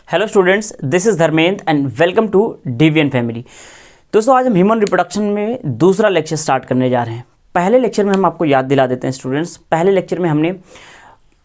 Hello students, this is Dharmendra and welcome to Divyan family. दोस्तों, आज हम ह्यूमन रिप्रोडक्शन में दूसरा लेक्चर स्टार्ट करने जा रहे हैं। पहले लेक्चर में हम आपको याद दिला देते हैं स्टूडेंट्स। पहले लेक्चर में हमने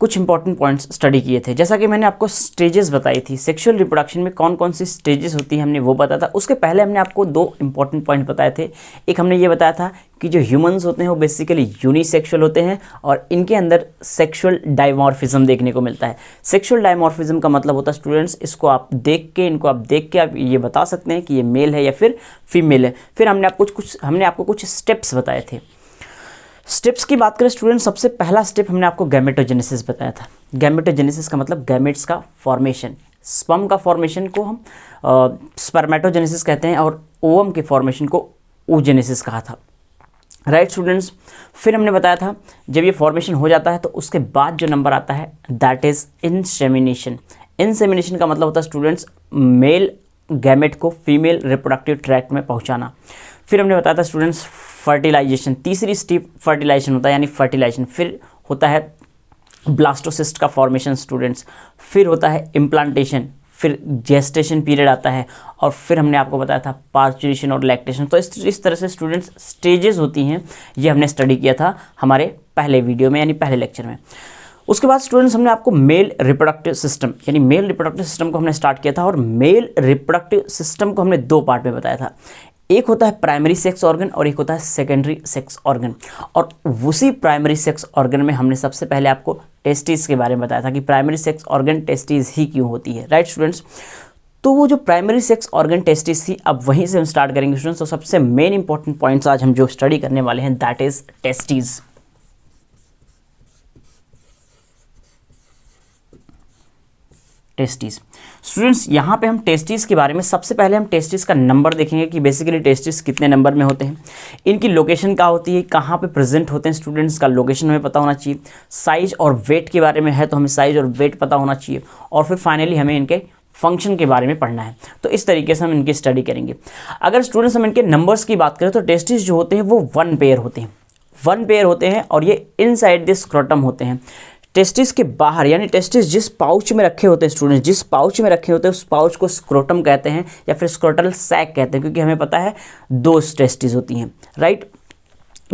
कुछ इंपॉर्टेंट पॉइंट्स स्टडी किए थे। जैसा कि मैंने आपको स्टेजेस बताई थी, सेक्सुअल रिप्रोडक्शन में कौन कौन सी स्टेजेस होती हैं हमने वो बताया था। उसके पहले हमने आपको दो इंपॉर्टेंट पॉइंट बताए थे। एक हमने ये बताया था कि जो ह्यूमंस होते हैं वो बेसिकली यूनिसेक्सुअल होते हैं और इनके अंदर सेक्सुअल डायमॉर्फिज्म देखने को मिलता है। सेक्सुअल डायमॉर्फिज्म का मतलब होता है स्टूडेंट्स, इनको आप देख के आप ये बता सकते हैं कि ये मेल है या फिर फीमेल है। फिर हमने आपको कुछ स्टेप्स बताए थे। स्टेप्स की बात करें स्टूडेंट, सबसे पहला स्टेप हमने आपको गैमेटोजेनेसिस बताया था। गैमेटोजेनेसिस का मतलब गैमेट्स का फॉर्मेशन। स्पर्म का फॉर्मेशन को हम स्पर्मेटोजेनेसिस कहते हैं और ओवम के फॉर्मेशन को oogenesis कहा था। राइट स्टूडेंट्स, फिर हमने बताया था जब ये फॉर्मेशन हो जाता है तो उसके बाद जो नंबर आता है दैट इज़ इंसेमिनेशन। इंसेमिनेशन का मतलब होता है स्टूडेंट्स मेल गैमेट को फीमेल रिप्रोडक्टिव ट्रैक्ट में पहुंचाना। फिर हमने बताया था स्टूडेंट्स फर्टिलाइजेशन, तीसरी स्टेप फर्टिलाइजेशन होता है यानी फर्टिलाइजेशन। फिर होता है ब्लास्टोसिस्ट का फॉर्मेशन स्टूडेंट्स। फिर होता है इम्प्लांटेशन, फिर जेस्टेशन पीरियड आता है और फिर हमने आपको बताया था पार्चुरेशन और लैक्टेशन। तो इस तरह से स्टूडेंट्स स्टेजेस होती हैं, ये हमने स्टडी किया था हमारे पहले वीडियो में यानी पहले लेक्चर में। उसके बाद स्टूडेंट्स हमने आपको मेल रिप्रोडक्टिव सिस्टम यानी मेल रिप्रोडक्टिव सिस्टम को हमने स्टार्ट किया था और मेल रिप्रोडक्टिव सिस्टम को हमने दो पार्ट में बताया था। एक होता है प्राइमरी सेक्स ऑर्गन और एक होता है सेकेंडरी सेक्स ऑर्गन। और उसी प्राइमरी सेक्स ऑर्गन में हमने सबसे पहले आपको टेस्टिस के बारे में बताया था कि प्राइमरी सेक्स ऑर्गन टेस्टिस ही क्यों होती है। राइट स्टूडेंट्स, तो वो जो प्राइमरी सेक्स ऑर्गन टेस्टिस थी, अब वहीं से हम स्टार्ट करेंगे स्टूडेंट्स। तो सबसे मेन इंपॉर्टेंट पॉइंट्स आज हम जो स्टडी करने वाले हैं that is testis. Testis students, यहाँ पे हम टेस्टिस के बारे में सबसे पहले हम टेस्टिस का नंबर देखेंगे कि बेसिकली टेस्टिस कितने नंबर में होते हैं, इनकी लोकेशन क्या होती है, कहाँ पे प्रेजेंट होते हैं स्टूडेंट्स, का लोकेशन हमें पता होना चाहिए। साइज और वेट के बारे में है तो हमें साइज और वेट पता होना चाहिए और फिर फाइनली हमें इनके फंक्शन के बारे में पढ़ना है। तो इस तरीके से हम इनकी स्टडी करेंगे। अगर स्टूडेंट्स हम इनके नंबर्स की बात करें तो टेस्टिस जो होते हैं वो वन पेयर होते हैं और ये इनसाइड द स्क्रोटम होते हैं। टेस्टिस के बाहर यानी टेस्टिस जिस पाउच में रखे होते हैं स्टूडेंट्स, जिस पाउच में रखे होते हैं उस पाउच को स्क्रोटम कहते हैं या फिर स्क्रोटल सैक कहते हैं, क्योंकि हमें पता है दो टेस्टिस होती हैं। राइट,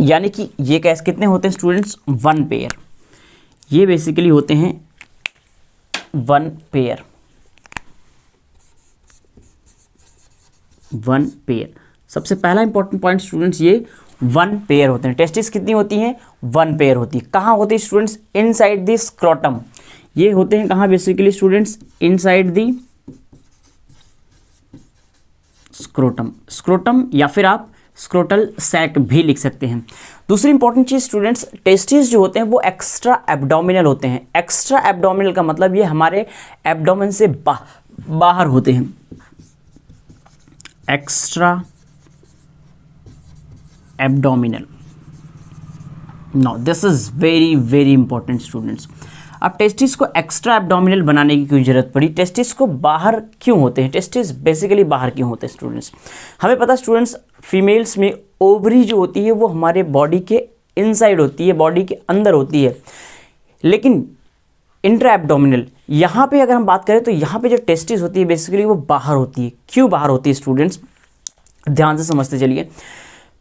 यानी कि ये कैसे कितने होते हैं स्टूडेंट्स, वन पेयर। ये बेसिकली होते हैं वन पेयर। सबसे पहला इंपॉर्टेंट पॉइंट स्टूडेंट्स, ये वन पेयर होते हैं। टेस्टिस कितनी होती हैं, वन पेयर होती है। कहाँ होती है स्टूडेंट्स, इनसाइड द स्क्रोटम। ये होते हैं कहाँ basically students, inside the scrotum या फिर आप स्क्रोटल सैक भी लिख सकते हैं। दूसरी इंपॉर्टेंट चीज स्टूडेंट्स, टेस्टिस जो होते हैं वो एक्स्ट्रा एब्डोमिनल होते हैं। एक्स्ट्रा एब्डोमिनल का मतलब ये हमारे एब्डोमेन से बाहर होते हैं। Extra abdominal, now this is very very important students. अब टेस्टिस को एक्स्ट्रा एब्डोमिनल बनाने की क्यों जरूरत पड़ी, टेस्टिस को बाहर क्यों होते हैं, टेस्टिस बेसिकली बाहर क्यों होते हैं स्टूडेंट्स। हमें पता स्टूडेंट्स फीमेल्स में ओवरी जो होती है वो हमारे बॉडी के इनसाइड होती है, बॉडी के अंदर होती है, लेकिन इंट्रा एब्डोमिनल यहाँ पे अगर हम बात करें तो यहाँ पे जो टेस्टिस होती है बेसिकली वो बाहर होती है। क्यों बाहर होती है स्टूडेंट्स, ध्यान से समझते चलिए।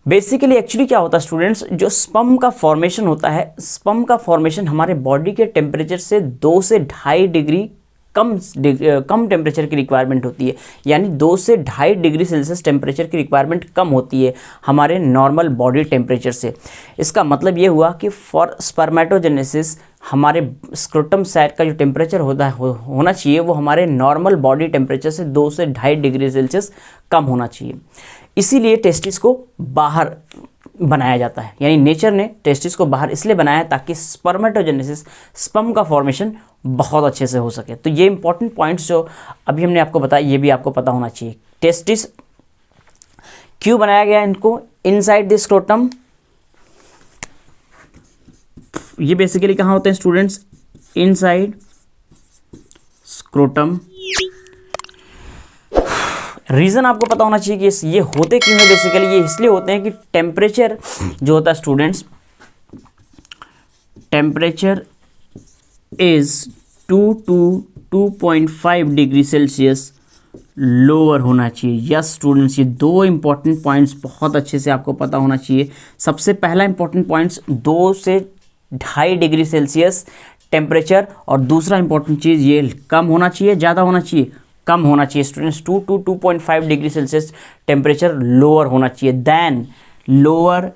बेसिकली एक्चुअली क्या होता है स्टूडेंट्स, जो स्पर्म का फॉर्मेशन होता है, स्पर्म का फॉर्मेशन हमारे बॉडी के टेम्परेचर से 2 से 2.5 डिग्री कम टेम्परेचर की रिक्वायरमेंट होती है। यानी 2 से 2.5 डिग्री सेल्सियस टेम्परेचर की रिक्वायरमेंट कम होती है हमारे नॉर्मल बॉडी टेम्परेचर से। इसका मतलब ये हुआ कि फॉर स्पर्मेटोजेनेसिस हमारे स्क्रोटम साइड का जो टेम्परेचर होना चाहिए वो हमारे नॉर्मल बॉडी टेम्परेचर से 2 से 2.5 डिग्री सेल्सियस कम होना चाहिए। इसीलिए टेस्टिस को बाहर बनाया जाता है, यानी नेचर ने टेस्टिस को बाहर इसलिए बनाया ताकि स्पर्मेटोजेनेसिस, स्पर्म का फॉर्मेशन बहुत अच्छे से हो सके। तो ये इंपॉर्टेंट पॉइंट्स जो अभी हमने आपको बताया ये भी आपको पता होना चाहिए। टेस्टिस क्यों बनाया गया इनको, इनसाइड द स्क्रोटम। ये बेसिकली कहाँ होते हैं स्टूडेंट्स, इनसाइड स्क्रोटम। रीज़न आपको पता होना चाहिए कि ये होते क्यों है। बेसिकली ये इसलिए होते हैं कि टेम्परेचर जो होता है students, temperature is 2 to 2.5 degree Celsius lower होना चाहिए। यस स्टूडेंट्स, ये दो इंपॉर्टेंट पॉइंट्स बहुत अच्छे से आपको पता होना चाहिए। सबसे पहला इंपॉर्टेंट पॉइंट्स 2 से 2.5 डिग्री सेल्सियस टेम्परेचर, और दूसरा इंपॉर्टेंट चीज़ ये कम होना चाहिए, ज़्यादा होना चाहिए, कम होना चाहिए students. 2 to 2.5 degree Celsius temperature lower होना चाहिए then, lower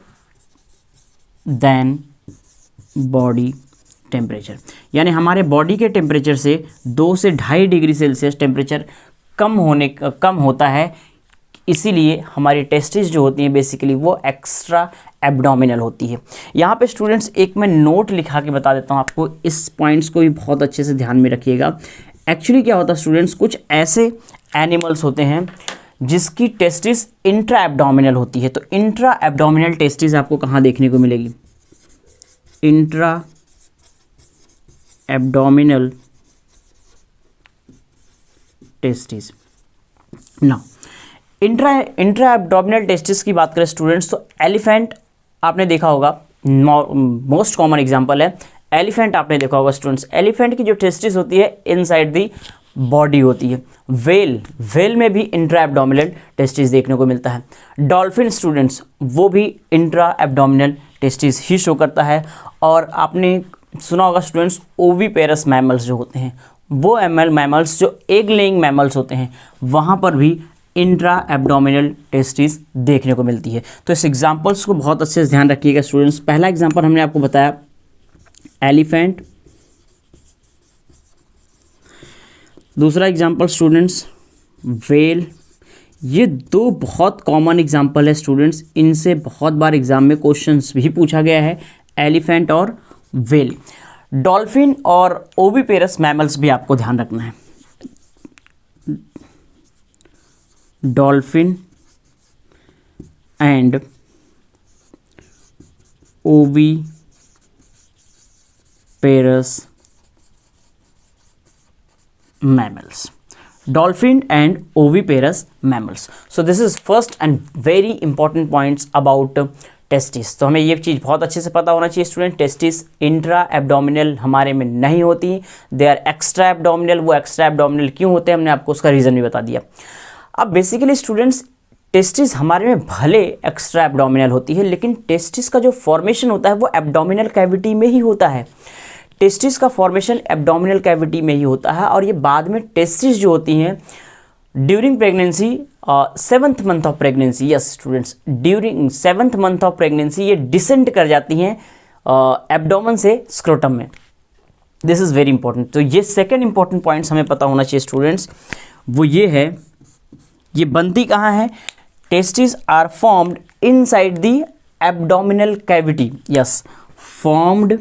then body temperature, यानी हमारे बॉडी के टेम्परेचर से 2 से 2.5 डिग्री सेल्सियस टेम्परेचर कम होता है। इसीलिए हमारी टेस्टिस जो होती हैं बेसिकली वो एक्स्ट्रा एब्डोमिनल होती है। यहाँ पे स्टूडेंट्स एक मैं नोट लिखा के बता देता हूँ आपको, इस पॉइंट्स को भी बहुत अच्छे से ध्यान में रखिएगा। एक्चुअली क्या होता है स्टूडेंट्स, कुछ ऐसे एनिमल्स होते हैं जिसकी टेस्टिस इंट्रा एब्डोमिनल होती है। तो इंट्रा एब्डोमिनल टेस्टिस आपको कहाँ देखने को मिलेगी? Intra abdominal testis. Now intra abdominal testis की बात करें स्टूडेंट्स, तो एलिफेंट आपने देखा होगा, मोस्ट कॉमन एग्जांपल है एलिफेंट, आपने देखा होगा स्टूडेंट्स। एलिफेंट की जो टेस्टिस होती है इनसाइड दी बॉडी होती है। वेल में भी इंट्रा एब्डोमिनल टेस्टिस देखने को मिलता है। डॉल्फिन स्टूडेंट्स, वो भी इंट्रा एब्डोमिनल टेस्टिस ही शो करता है। और आपने सुना होगा स्टूडेंट्स, ओविपेरस मैमल्स जो होते हैं, वो मैमल्स जो एग लेइंग मैमल्स होते हैं, वहाँ पर भी इंट्रा एब्डोमिनल टेस्टिस देखने को मिलती है। तो इस एग्जांपल्स को बहुत अच्छे से ध्यान रखिएगा स्टूडेंट्स। पहला एग्जांपल हमने आपको बताया एलिफेंट, दूसरा एग्जांपल स्टूडेंट्स वेल। ये दो बहुत कॉमन एग्जांपल है स्टूडेंट्स, इनसे बहुत बार एग्जाम में क्वेश्चंस भी पूछा गया है, एलिफेंट और वेल। डॉल्फिन और ओविपेरस मैमल्स भी आपको ध्यान रखना है। Dolphin and oviparous mammals, dolphin and oviparous mammals. So this is first and very important points about testis. तो हमें ये चीज़ बहुत अच्छे से पता होना चाहिए स्टूडेंट, टेस्टिस इंट्रा एब्डोमिनल हमारे में नहीं होती, दे आर एक्स्ट्रा एब्डोमिनल। वो एक्स्ट्रा एब्डोमिनल क्यों होते हैं हमने आपको उसका रीज़न भी बता दिया। अब बेसिकली स्टूडेंट्स टेस्टिस हमारे में भले एक्स्ट्रा एब्डोमिनल होती है, लेकिन टेस्टिस का जो फॉर्मेशन होता है वो एब्डोमिनल कैविटी में ही होता है। टेस्टिस का फॉर्मेशन एब्डोमिनल कैविटी में ही होता है, और ये बाद में टेस्टिस जो होती हैं during pregnancy, 7th month of pregnancy, yes students, during 7th month of pregnancy ये डिसेंड कर जाती हैं एब्डोमेन से स्क्रोटम में। This is very important. तो ये सेकेंड इंपॉर्टेंट पॉइंट्स हमें पता होना चाहिए स्टूडेंट्स, वो ये है, ये बनती कहाँ है? Testis are formed inside the abdominal cavity, yes, formed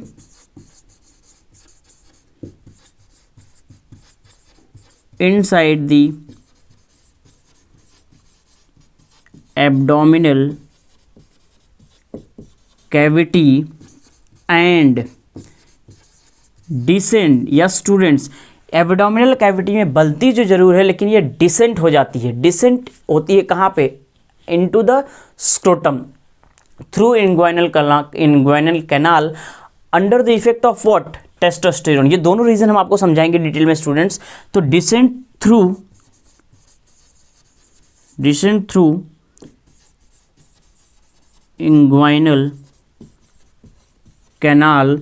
inside the abdominal cavity and descend। या स्टूडेंट्स एब्डोमिनल कैविटी में बनती जो जरूर है, लेकिन ये डिसेंट हो जाती है। डिसेंट होती है कहाँ पे? Into the scrotum through inguinal canal under the effect of what? Testosterone. ये दोनों रीजन हम आपको समझाएंगे डिटेल में स्टूडेंट्स। तो descent through inguinal canal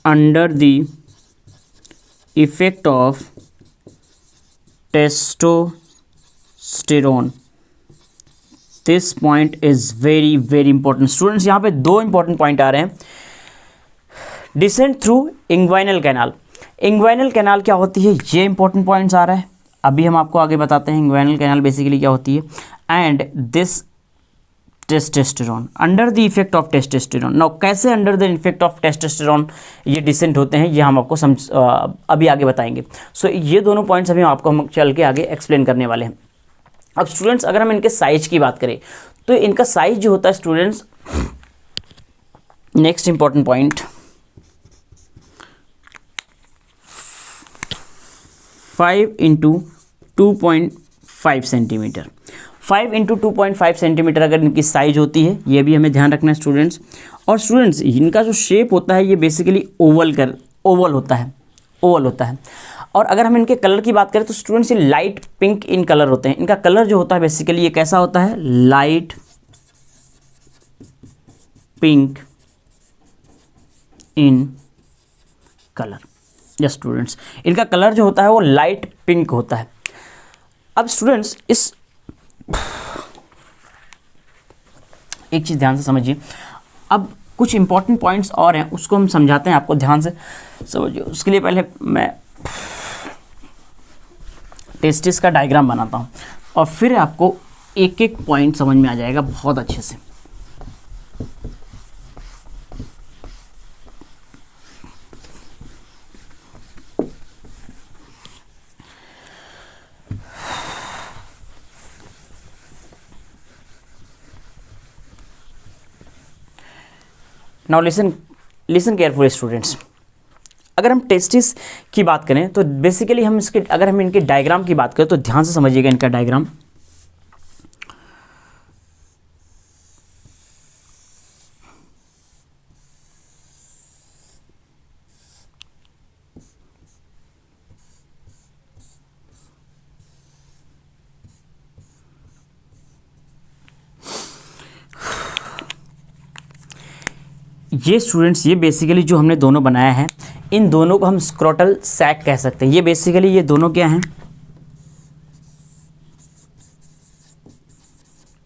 under the effect of testosterone. This point is very very important students. यहाँ पे दो इंपॉर्टेंट पॉइंट आ रहे हैं। Descent through inguinal canal. Inguinal canal क्या होती है, ये इंपॉर्टेंट पॉइंट्स आ रहा है, अभी हम आपको आगे बताते हैं इंग्वाइनल कैनाल बेसिकली क्या होती है। And this testosterone under the effect of testosterone. Now कैसे under the effect of testosterone ये डिसेंट होते हैं, ये हम आपको अभी आगे बताएंगे। सो ये दोनों पॉइंट्स अभी हम चल के आगे एक्सप्लेन करने वाले हैं। अब स्टूडेंट्स अगर हम इनके साइज की बात करें, तो इनका साइज जो होता है students, next important point, 5 into 2.5 centimetre. 5 into 2.5 centimetre अगर इनकी साइज होती है, ये भी हमें ध्यान रखना है स्टूडेंट्स। और स्टूडेंट्स इनका जो शेप होता है ये बेसिकली ओवल होता है। ओवल होता है। और अगर हम इनके कलर की बात करें तो स्टूडेंट्स ये लाइट पिंक इन कलर होते हैं। इनका कलर जो होता है बेसिकली ये कैसा होता है, light pink in colour. Yes students, इनका कलर जो होता है वो लाइट पिंक होता है। अब स्टूडेंट्स इस एक चीज़ ध्यान से समझिए, अब कुछ इंपॉर्टेंट पॉइंट्स और हैं उसको हम समझाते हैं, आपको ध्यान से समझिए। उसके लिए पहले मैं टेस्टिस का डायग्राम बनाता हूँ और फिर आपको एक एक पॉइंट समझ में आ जाएगा बहुत अच्छे से। Now listen carefully students. अगर हम टेस्टिस की बात करें तो बेसिकली हम इसके, अगर हम इनके डायग्राम की बात करें तो ध्यान से समझिएगा इनका डायग्राम। ये स्टूडेंट्स, ये बेसिकली जो हमने दोनों बनाया है, इन दोनों को हम स्क्रोटल सैक कह सकते हैं। ये बेसिकली ये दोनों क्या हैं,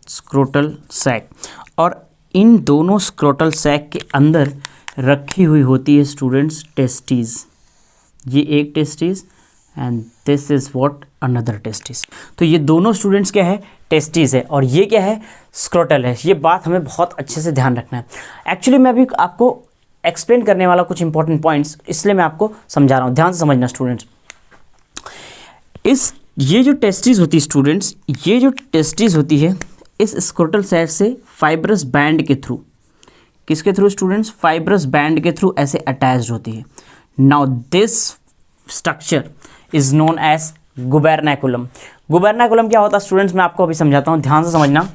स्क्रोटल सैक। और इन दोनों स्क्रोटल सैक के अंदर रखी हुई होती है स्टूडेंट्स टेस्टिस। ये एक testis and this is what, another testis. तो ये दोनों स्टूडेंट्स क्या है, टेस्टिस है, और ये क्या है, स्क्रोटल है। ये बात हमें बहुत अच्छे से ध्यान रखना है। एक्चुअली मैं अभी आपको एक्सप्लेन करने वाला कुछ इंपॉर्टेंट पॉइंट्स, इसलिए मैं आपको समझा रहा हूँ, ध्यान से समझना स्टूडेंट्स। ये जो टेस्टिस होती है स्टूडेंट्स, ये जो टेस्टिस होती है इस स्क्रोटल सैक से फाइब्रस बैंड के थ्रू, किसके थ्रू स्टूडेंट्स, फाइब्रस बैंड के थ्रू ऐसे अटैच्ड होती है। Now this structure is known as gubernaculum. Gubernaculum क्या होता है स्टूडेंट्स, मैं आपको अभी समझाता हूँ, ध्यान से समझना।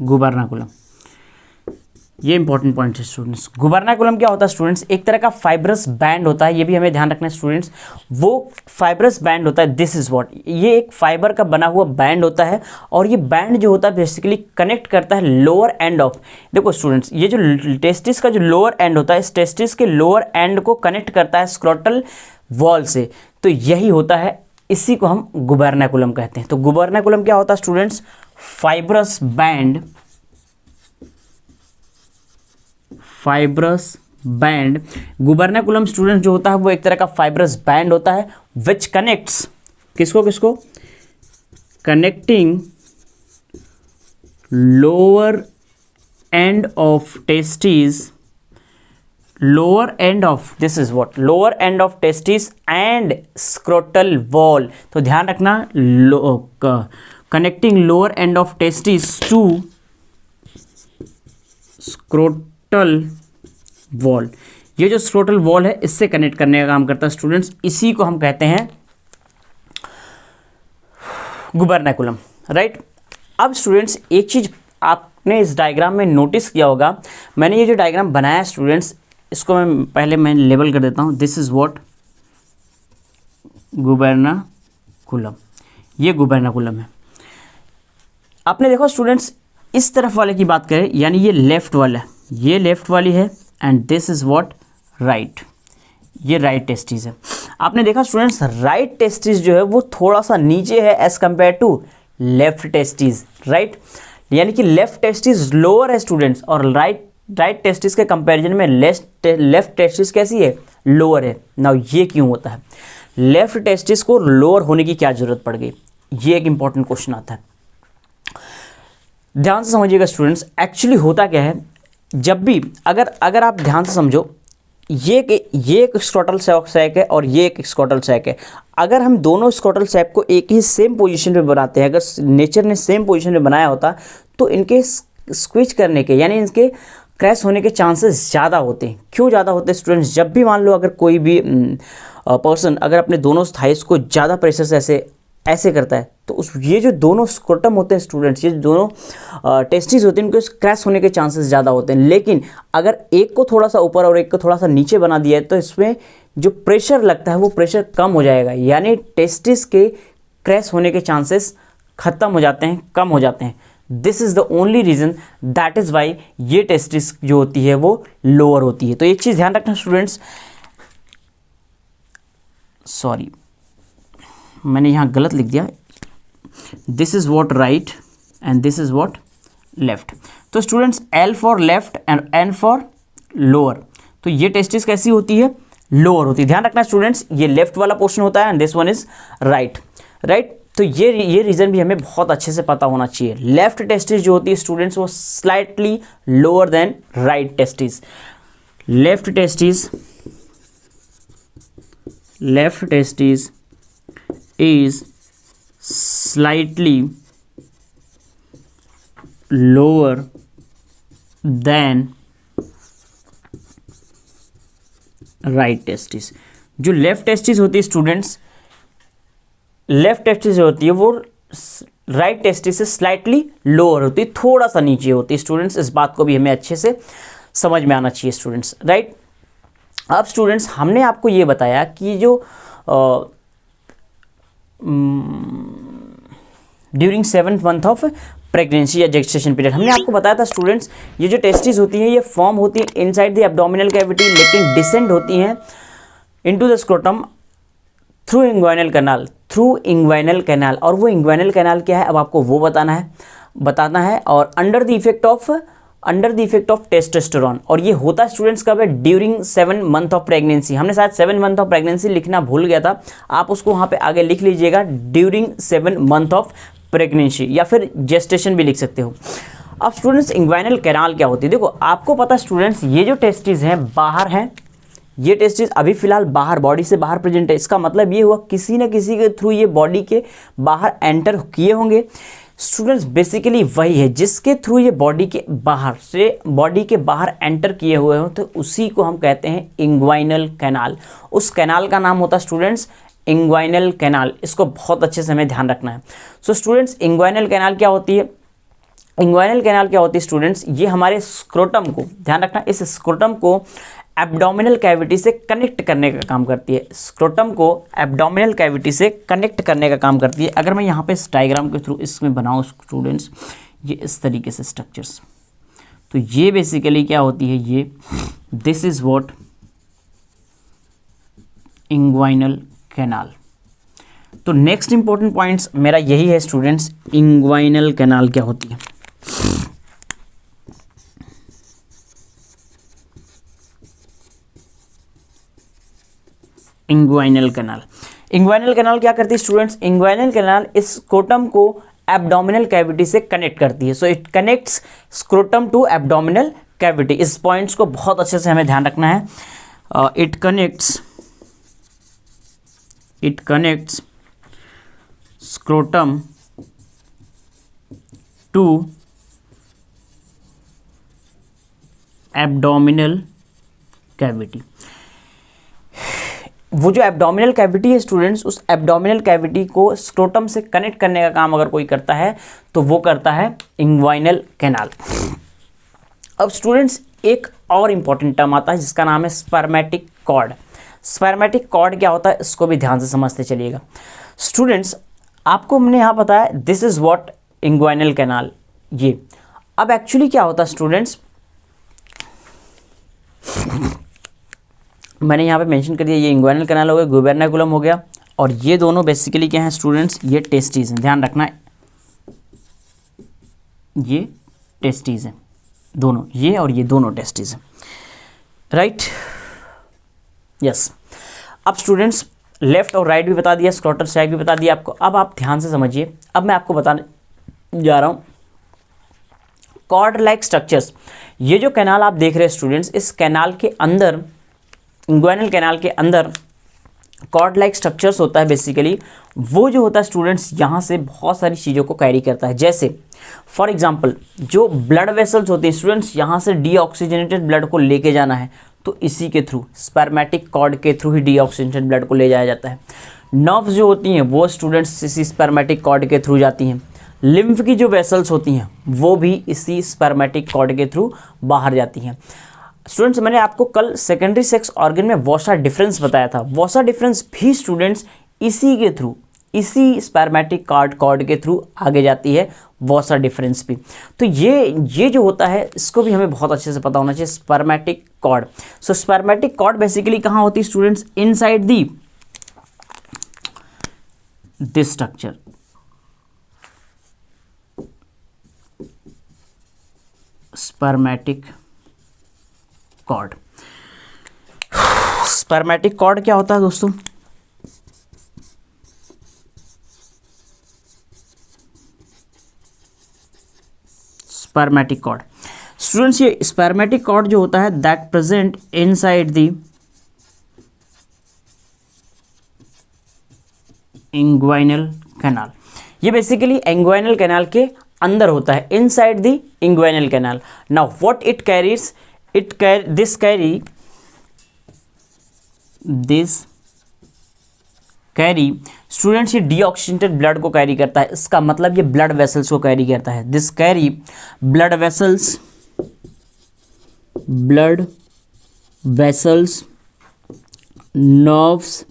गुबर्नैकुलम, ये इंपॉर्टेंट पॉइंट है स्टूडेंट्स। गुबर्नैकुलम क्या होता है स्टूडेंट्स, एक तरह का फाइब्रस बैंड होता है, ये भी हमें ध्यान रखना है स्टूडेंट्स। वो फाइब्रस बैंड होता है, दिस इज व्हाट, ये एक फाइबर का बना हुआ बैंड होता है। और ये बैंड जो होता है बेसिकली कनेक्ट करता है लोअर एंड ऑफ, देखो स्टूडेंट्स, ये जो टेस्टिस का जो लोअर एंड होता है, इस टेस्टिस के लोअर एंड को कनेक्ट करता है स्क्रोटल वॉल से। तो यही होता है, इसी को हम गुबर्नैकुलम कहते हैं। तो गुबर्नैकुलम क्या होता है students, fibrous band, fibrous band. Gubernaculum student जो होता है वो एक तरह का फाइब्रस बैंड होता है, विच कनेक्ट्स, किसको किसको, connecting lower end of testis, lower end of, this is what, lower end of testis and scrotal wall. तो ध्यान रखना, connecting lower end of testis to scrotal wall. ये जो स्क्रोटल वॉल है इससे कनेक्ट करने का काम करता है स्टूडेंट्स, इसी को हम कहते हैं गुबर्नैकुलम, राइट। अब स्टूडेंट्स एक चीज आपने इस डायग्राम में नोटिस किया होगा, मैंने ये जो डायग्राम बनाया स्टूडेंट्स, इसको मैं लेबल कर देता हूं, दिस इज व्हाट, गुबर्नैकुलम। ये गुबर्नैकुलम है। आपने देखो स्टूडेंट्स, इस तरफ वाले की बात करें, यानी ये लेफ्ट वाला है, ये लेफ्ट वाली है, and this is what, right, ये राइट टेस्टिस है। आपने देखा स्टूडेंट्स, राइट टेस्टिस जो है वो थोड़ा सा नीचे है as compare to left testis, right. यानी कि लेफ्ट टेस्टिस लोअर है स्टूडेंट्स, और राइट टेस्टिस के कंपैरिजन में लेफ्ट टेस्टिस कैसी है, लोअर है। नाउ ये क्यों होता है, लेफ्ट टेस्टिस को लोअर होने की क्या जरूरत पड़ गई, ये एक इंपॉर्टेंट क्वेश्चन आता है। ध्यान से समझिएगा स्टूडेंट्स, एक्चुअली होता क्या है, जब भी अगर आप ध्यान से समझो, ये एक स्क्रोटल सैक है और ये एक स्क्रोटल सैक है। अगर हम दोनों स्क्रोटल सैक को एक ही सेम पोजीशन पे बनाते हैं, अगर नेचर ने सेम पोजीशन पे बनाया होता तो इनके स्क्विच करने के, यानी इनके क्रैश होने के चांसेस ज़्यादा होते हैं। क्यों ज़्यादा होते हैं स्टूडेंट्स, जब भी मान लो अगर कोई भी पर्सन अगर अपने दोनों थाइस को ज़्यादा प्रेशर से ऐसे करता है तो उस ये जो दोनों स्क्रोटम होते हैं स्टूडेंट्स, ये दोनों टेस्टिस होते हैं, उनके क्रैश होने के चांसेस ज़्यादा होते हैं। लेकिन अगर एक को थोड़ा सा ऊपर और एक को थोड़ा सा नीचे बना दिया है तो इसमें जो प्रेशर लगता है वो प्रेशर कम हो जाएगा, यानी टेस्टिस के क्रैश होने के चांसेस ख़त्म हो जाते हैं, कम हो जाते हैं। This is the only reason, that is why ये टेस्टिस जो होती है वो लोअर होती है। तो एक चीज़ ध्यान रखना स्टूडेंट्स, सॉरी मैंने यहाँ गलत लिख दिया, this is what right and this is what left. तो students L for left and N for lower, तो ये टेस्टिस कैसी होती है, लोअर होती है। ध्यान रखना स्टूडेंट्स, ये लेफ्ट वाला पोर्शन होता है and this one is right, right. तो ये रीज़न भी हमें बहुत अच्छे से पता होना चाहिए। लेफ्ट टेस्टिस जो होती है स्टूडेंट्स वो slightly lower than right testis. Left testis is slightly lower than right testis। जो लेफ्ट टेस्टिस होती है स्टूडेंट्स, लेफ्ट टेस्टिस जो होती है वो राइट टेस्टिस से स्लाइटली लोअर होती है, थोड़ा सा नीचे होती है स्टूडेंट्स। इस बात को भी हमें अच्छे से समझ में आना चाहिए स्टूडेंट्स, राइट। अब स्टूडेंट्स हमने आपको ये बताया कि जो during 7th month of pregnancy या जेस्टेशन पीरियड, हमने आपको बताया था स्टूडेंट्स ये जो टेस्टिस होती हैं ये फॉर्म होती है इनसाइड द एब्डोमिनल कैविटी, लेकिन डिसेंड होती हैं into the scrotum through inguinal canal. और वो इंग्वाइनल कैनाल क्या है अब आपको वो बताना है और under the effect of testosterone. और ये होता है स्टूडेंट्स कब है, ड्यूरिंग 7 मंथ ऑफ प्रेगनेंसी। हमने शायद 7 मंथ ऑफ प्रेगनेंसी लिखना भूल गया था, आप उसको वहाँ पे आगे लिख लीजिएगा, ड्यूरिंग 7 मंथ ऑफ प्रेगनेंसी, या फिर जेस्टेशन भी लिख सकते हो। अब स्टूडेंट्स इंग्वाइनल कैनाल क्या होती है, देखो आपको पता स्टूडेंट्स ये जो टेस्टिस हैं बाहर हैं, ये टेस्टिस अभी फिलहाल बाहर, बॉडी से बाहर प्रेजेंट है। इसका मतलब ये हुआ किसी न किसी के थ्रू ये बॉडी के बाहर एंटर किए होंगे। स्टूडेंट्स बेसिकली वही है जिसके थ्रू ये बॉडी के बाहर एंटर किए हुए हो, तो उसी को हम कहते हैं इंग्वाइनल कैनाल। उस कैनाल का नाम होता है स्टूडेंट्स इंग्वाइनल कैनाल। इसको बहुत अच्छे से हमें ध्यान रखना है। सो स्टूडेंट्स इंग्वाइनल कैनाल क्या होती है, इंग्वाइनल कैनाल क्या होती है स्टूडेंट्स, ये हमारे स्क्रोटम को, ध्यान रखना, इस स्क्रोटम को एब्डोमिनल कैविटी से कनेक्ट करने का काम करती है। स्क्रोटम को एब्डोमिनल कैविटी से कनेक्ट करने का काम करती है। अगर मैं यहाँ पे इस डायग्राम के थ्रू इसमें बनाऊँ स्टूडेंट्स, ये इस तरीके से स्ट्रक्चर्स, तो ये बेसिकली क्या होती है, ये this is what inguinal canal. तो नेक्स्ट इंपॉर्टेंट पॉइंट्स मेरा यही है स्टूडेंट्स, इंग्वाइनल कैनाल क्या होती है। इंग्वाइनल कैनाल क्या करती है स्टूडेंट्स, इंग्वाइनल कैनाल इस स्क्रोटम को एब्डोमिनल कैविटी से कनेक्ट करती है। So it connects scrotum to abdominal cavity. इस पॉइंट्स को बहुत अच्छे से हमें ध्यान रखना है। It connects scrotum to abdominal cavity. वो जो एब्डोमिनल कैविटी है स्टूडेंट्स, उस एब्डोमिनल कैविटी को स्क्रोटम से कनेक्ट करने का काम अगर कोई करता है तो वो करता है इंग्वाइनल कैनाल। अब स्टूडेंट्स एक और इंपॉर्टेंट टर्म आता है जिसका नाम है स्पर्मेटिक कॉर्ड। स्पर्मेटिक कॉर्ड क्या होता है इसको भी ध्यान से समझते चलिएगा स्टूडेंट्स। आपको हमने यहाँ बताया this is what inguinal canal, ये अब एक्चुअली क्या होता है स्टूडेंट्स, मैंने यहाँ पे मेंशन कर दिया, ये इंग्वाइनल कैनाल हो गया, गुबर्नाकुलम हो गया, और ये दोनों बेसिकली क्या हैं स्टूडेंट्स, ये टेस्टीज हैं। ध्यान रखना ये टेस्टीज हैं दोनों, ये और ये दोनों टेस्टीज हैं, राइट, यस। अब स्टूडेंट्स लेफ्ट और राइट भी बता दिया, स्क्रोटल सैक भी बता दिया आपको। अब आप ध्यान से समझिए, अब मैं आपको बताने जा रहा हूँ कॉर्ड लाइक स्ट्रक्चर्स। ये जो कैनाल आप देख रहे हैं स्टूडेंट्स, इस कैनाल के अंदर, इंग्वाइनल कैनाल के अंदर कॉर्ड लाइक स्ट्रक्चर्स होता है। बेसिकली वो जो होता है स्टूडेंट्स यहाँ से बहुत सारी चीज़ों को कैरी करता है। जैसे फॉर एग्जांपल जो ब्लड वेसल्स होते हैं स्टूडेंट्स, यहाँ से डीऑक्सीजनेटेड ब्लड को लेके जाना है तो इसी के थ्रू, स्पर्मेटिक कॉर्ड के थ्रू ही डीऑक्सीजनेटेड ब्लड को ले जाया जाता है। नर्व्स जो होती हैं वो स्टूडेंट्स इसी स्पर्मेटिक कॉर्ड के थ्रू जाती हैं। लिम्फ की जो वेसल्स होती हैं वो भी इसी स्पर्मेटिक कॉर्ड के थ्रू बाहर जाती हैं। स्टूडेंट्स, मैंने आपको कल सेकेंडरी सेक्स ऑर्गन में वॉसा डिफरेंस बताया था। वॉसा डिफरेंस भी स्टूडेंट्स इसी के थ्रू, इसी स्पर्मेटिक कॉर्ड के थ्रू आगे जाती है, वॉसा डिफरेंस भी। तो ये जो होता है इसको भी हमें बहुत अच्छे से पता होना चाहिए, spermatic cord. So spermatic cord basically कहाँ होती है students? Inside the this structure, spermatic cord. Spermatic cord क्या होता है दोस्तों? स्पर्मेटिक कॉर्ड स्टूडेंट्स, ये स्पर्मेटिक कॉर्ड जो होता है that present inside the inguinal canal. ये बेसिकली इंग्वाइनल कैनाल के अंदर होता है, inside the inguinal canal. Now what it carries, this carry students, ये डीऑक्सीजनेटेड ब्लड को कैरी करता है। इसका मतलब ये ब्लड वेसल्स को कैरी करता है। This carry blood vessels, nerves.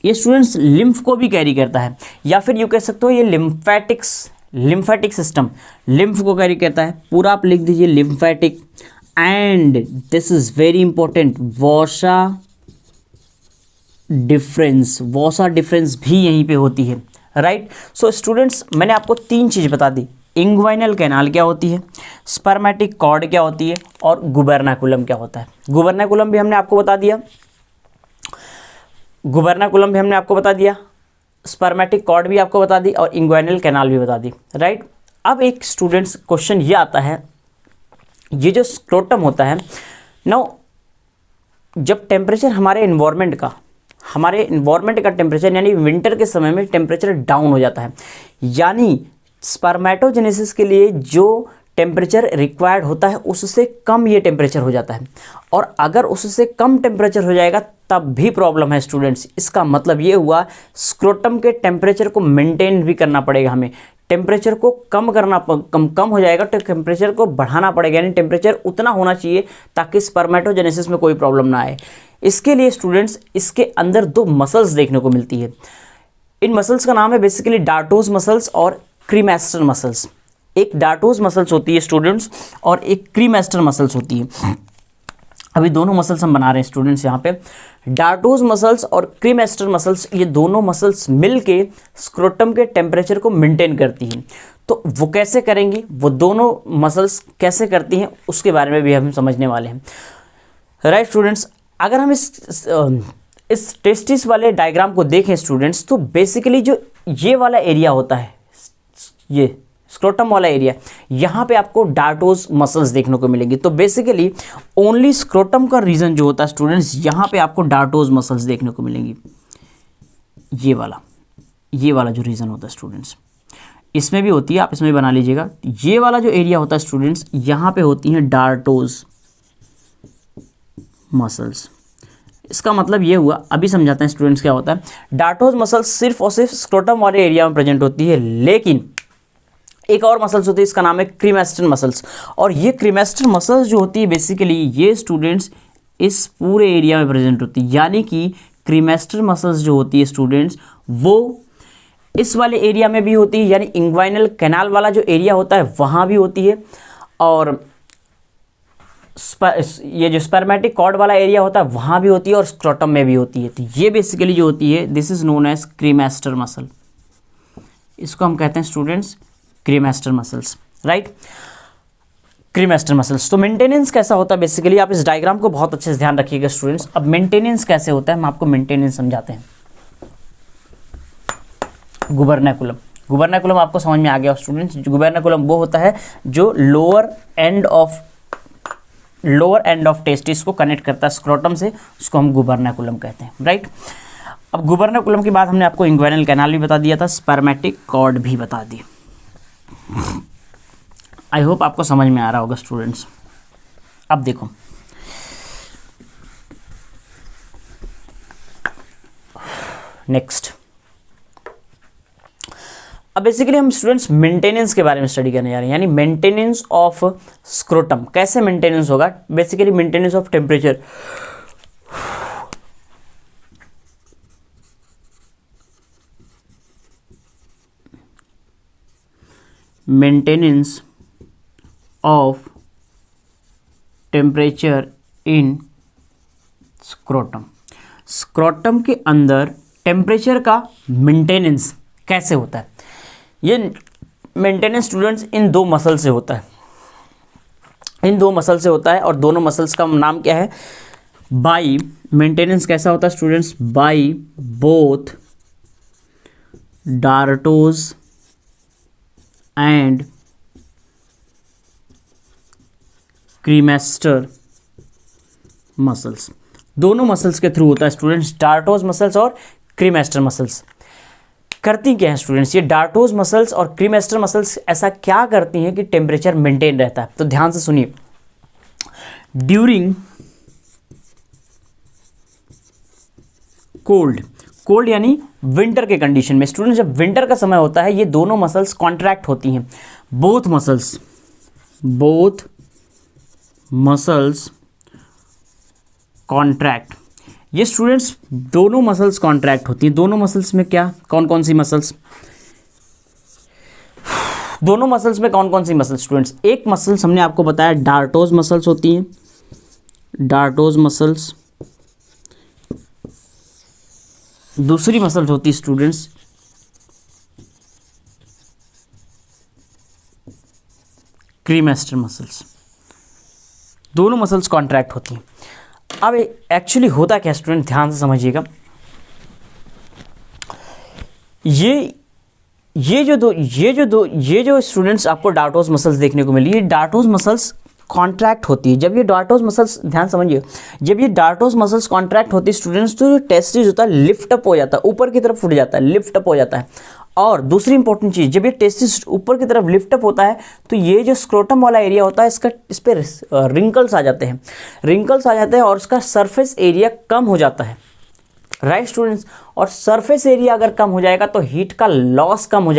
ये स्टूडेंट्स लिम्फ को भी कैरी करता है, या फिर यूँ कह सकते हो ये लिम्फेटिक सिस्टम लिम्फ को कैरी करता है। पूरा आप लिख दीजिए lymphatic. And this is very important, vasa deferens भी यहीं पे होती है, राइट। सो स्टूडेंट्स, मैंने आपको 3 चीज़ बता दी। इंग्वाइनल कैनाल क्या होती है, स्पर्मेटिक कॉर्ड क्या होती है, और गुबर्नाकुलम क्या होता है। गुबर्नाकुलम भी हमने आपको बता दिया, स्पर्मेटिक कॉर्ड भी आपको बता दी, और इंग्वाइनल कैनाल भी बता दी, राइट। अब एक स्टूडेंट्स क्वेश्चन ये आता है, ये जो स्क्रोटम होता है ना, जब टेम्परेचर हमारे इन्वायरमेंट का टेम्परेचर यानी विंटर के समय में टेम्परेचर डाउन हो जाता है, यानी स्पर्मेटोजेनेसिस के लिए जो टेम्परेचर रिक्वायर्ड होता है उससे कम ये टेम्परेचर हो जाता है। और अगर उससे कम टेम्परेचर हो जाएगा तब भी प्रॉब्लम है स्टूडेंट्स। इसका मतलब ये हुआ स्क्रोटम के टेम्परेचर को मेंटेन भी करना पड़ेगा हमें। टेम्परेचर को कम हो जाएगा तो टेम्परेचर को बढ़ाना पड़ेगा, यानी टेम्परेचर उतना होना चाहिए ताकि स्पर्मेटोजेनेसिस में कोई प्रॉब्लम ना आए। इसके लिए स्टूडेंट्स इसके अंदर 2 मसल्स देखने को मिलती है। इन मसल्स का नाम है बेसिकली डार्टोज मसल्स और क्रीमेस्टर मसल्स। एक डार्टोज मसल्स होती है स्टूडेंट्स और एक क्रीमेस्टर मसल्स होती है। अभी दोनों मसल्स हम बना रहे हैं स्टूडेंट्स यहाँ पे। डार्टोज मसल्स और क्रीमेस्टर मसल्स, ये दोनों मसल्स मिलके स्क्रोटम के टेम्परेचर को मेंटेन करती हैं। तो वो कैसे करेंगी, वो दोनों मसल्स कैसे करती हैं, उसके बारे में भी हम समझने वाले हैं, राइट स्टूडेंट्स। अगर हम इस टेस्टिस वाले डायग्राम को देखें स्टूडेंट्स, तो बेसिकली जो ये वाला एरिया होता है, ये स्क्रोटम वाला एरिया, यहाँ पे आपको डार्टोज मसल्स देखने को मिलेंगी। तो बेसिकली ओनली स्क्रोटम का रीजन जो होता है स्टूडेंट्स, यहाँ पे आपको डार्टोज मसल्स देखने को मिलेंगी। ये वाला जो रीजन होता है स्टूडेंट्स, इसमें भी होती है, आप इसमें भी बना लीजिएगा। ये वाला जो एरिया होता है स्टूडेंट्स, यहाँ पे होती हैं डार्टोज मसल्स। इसका मतलब ये हुआ, अभी समझाते हैं स्टूडेंट्स क्या होता है। डार्टोज मसल्स सिर्फ और सिर्फ स्क्रोटम वाले एरिया में प्रेजेंट होती है, लेकिन एक और मसल्स होती है, इसका नाम है क्रीमेस्टर मसल्स। और ये क्रीमेस्टर मसल्स जो होती है बेसिकली ये स्टूडेंट्स इस पूरे एरिया में प्रेजेंट होती है, यानी कि क्रीमेस्टर मसल्स जो होती है स्टूडेंट्स वो इस वाले एरिया में भी होती है, यानी इंग्वाइनल कैनाल वाला जो एरिया होता है वहाँ भी होती है, और ये जो स्पर्मेटिक कॉर्ड वाला एरिया होता है वहाँ भी होती है, और स्क्रोटम में भी होती है। तो ये बेसिकली जो होती है, this is known as cremaster muscle. इसको हम कहते हैं students cremaster muscles, right. Cremaster muscles. तो मेंटेनेंस कैसा होता है बेसिकली, आप इस डायग्राम को बहुत अच्छे से ध्यान रखिएगा स्टूडेंट्स। अब मेंटेनेंस कैसे होता है, हम आपको मेंटेनेंस समझाते हैं। गुबर्नाकुलम आपको समझ में आ गया स्टूडेंट्स। गुबर्नाकुलम वो होता है जो लोअर एंड ऑफ टेस्टिस को कनेक्ट करता है स्क्रोटम से, उसको हम गुबर्नाकुलम कहते हैं, राइट। अब गुबर्नाकुलम के बाद हमने आपको इंग्वाइनल कैनाल भी बता दिया था, स्पर्मेटिक कॉर्ड भी बता दी। आई होप आपको समझ में आ रहा होगा स्टूडेंट्स। अब देखो, नेक्स्ट, अब बेसिकली हम स्टूडेंट्स मेंटेनेंस के बारे में स्टडी करने जा रहे हैं, यानी मेंटेनेंस ऑफ स्क्रोटम। कैसे मेंटेनेंस होगा? Basically maintenance of temperature. Maintenance of temperature in scrotum. Scrotum के अंदर टेम्परेचर का मेंटेनेंस कैसे होता है? ये मेंटेनेंस स्टूडेंट्स इन दो मसल से होता है, इन दो मसल से होता है, और दोनों मसल्स का नाम क्या है? बाई। मेंटेनेंस कैसा होता है students? By both dartos and cremaster muscles. दोनों मसल्स के थ्रू होता है स्टूडेंट्स, डार्टोज मसल्स और क्रीमेस्टर मसल्स। करती क्या है स्टूडेंट्स? ये डार्टोज मसल्स और क्रीमेस्टर मसल्स ऐसा क्या करती हैं कि टेम्परेचर मेंटेन रहता है? तो ध्यान से सुनिए। ड्यूरिंग कोल्ड यानी विंटर के कंडीशन में स्टूडेंट्स, जब विंटर का समय होता है ये दोनों मसल्स कॉन्ट्रैक्ट होती हैं। Both muscles contract. ये स्टूडेंट्स दोनों मसल्स कॉन्ट्रैक्ट होती हैं। दोनों मसल्स में क्या, कौन कौन सी मसल्स? दोनों मसल्स में कौन कौन सी मसल्स स्टूडेंट्स? एक मसल्स हमने आपको बताया डार्टोज मसल्स होती हैं, डार्टोज मसल्स। दूसरी मसल्स होती है स्टूडेंट्स क्रीमेस्टर मसल्स। दोनों मसल्स कॉन्ट्रैक्ट होती हैं। अब एक्चुअली होता क्या स्टूडेंट, ध्यान से समझिएगा। ये जो स्टूडेंट्स आपको डार्टोज मसल्स देखने को मिली, ये डार्टोज मसल्स कॉन्ट्रैक्ट होती है। जब ये डार्टोज मसल्स, ध्यान समझिए, जब ये डार्टोज मसल्स कॉन्ट्रैक्ट होती है स्टूडेंट्स, तो जो टेस्टिस होता है लिफ्ट अप हो जाता है, ऊपर की तरफ उठ जाता है, लिफ्ट अप हो जाता है। और दूसरी इंपॉर्टेंट चीज़, जब ये टेस्टिस ऊपर की तरफ लिफ्ट अप होता है तो ये जो स्क्रोटम वाला एरिया होता है इस पर रिंकल्स आ जाते हैं, और इसका सरफेस एरिया कम हो जाता है, राइट स्टूडेंट्स। और सरफेस एरिया अगर कम हो जाएगा तो हीट का लॉस कम हो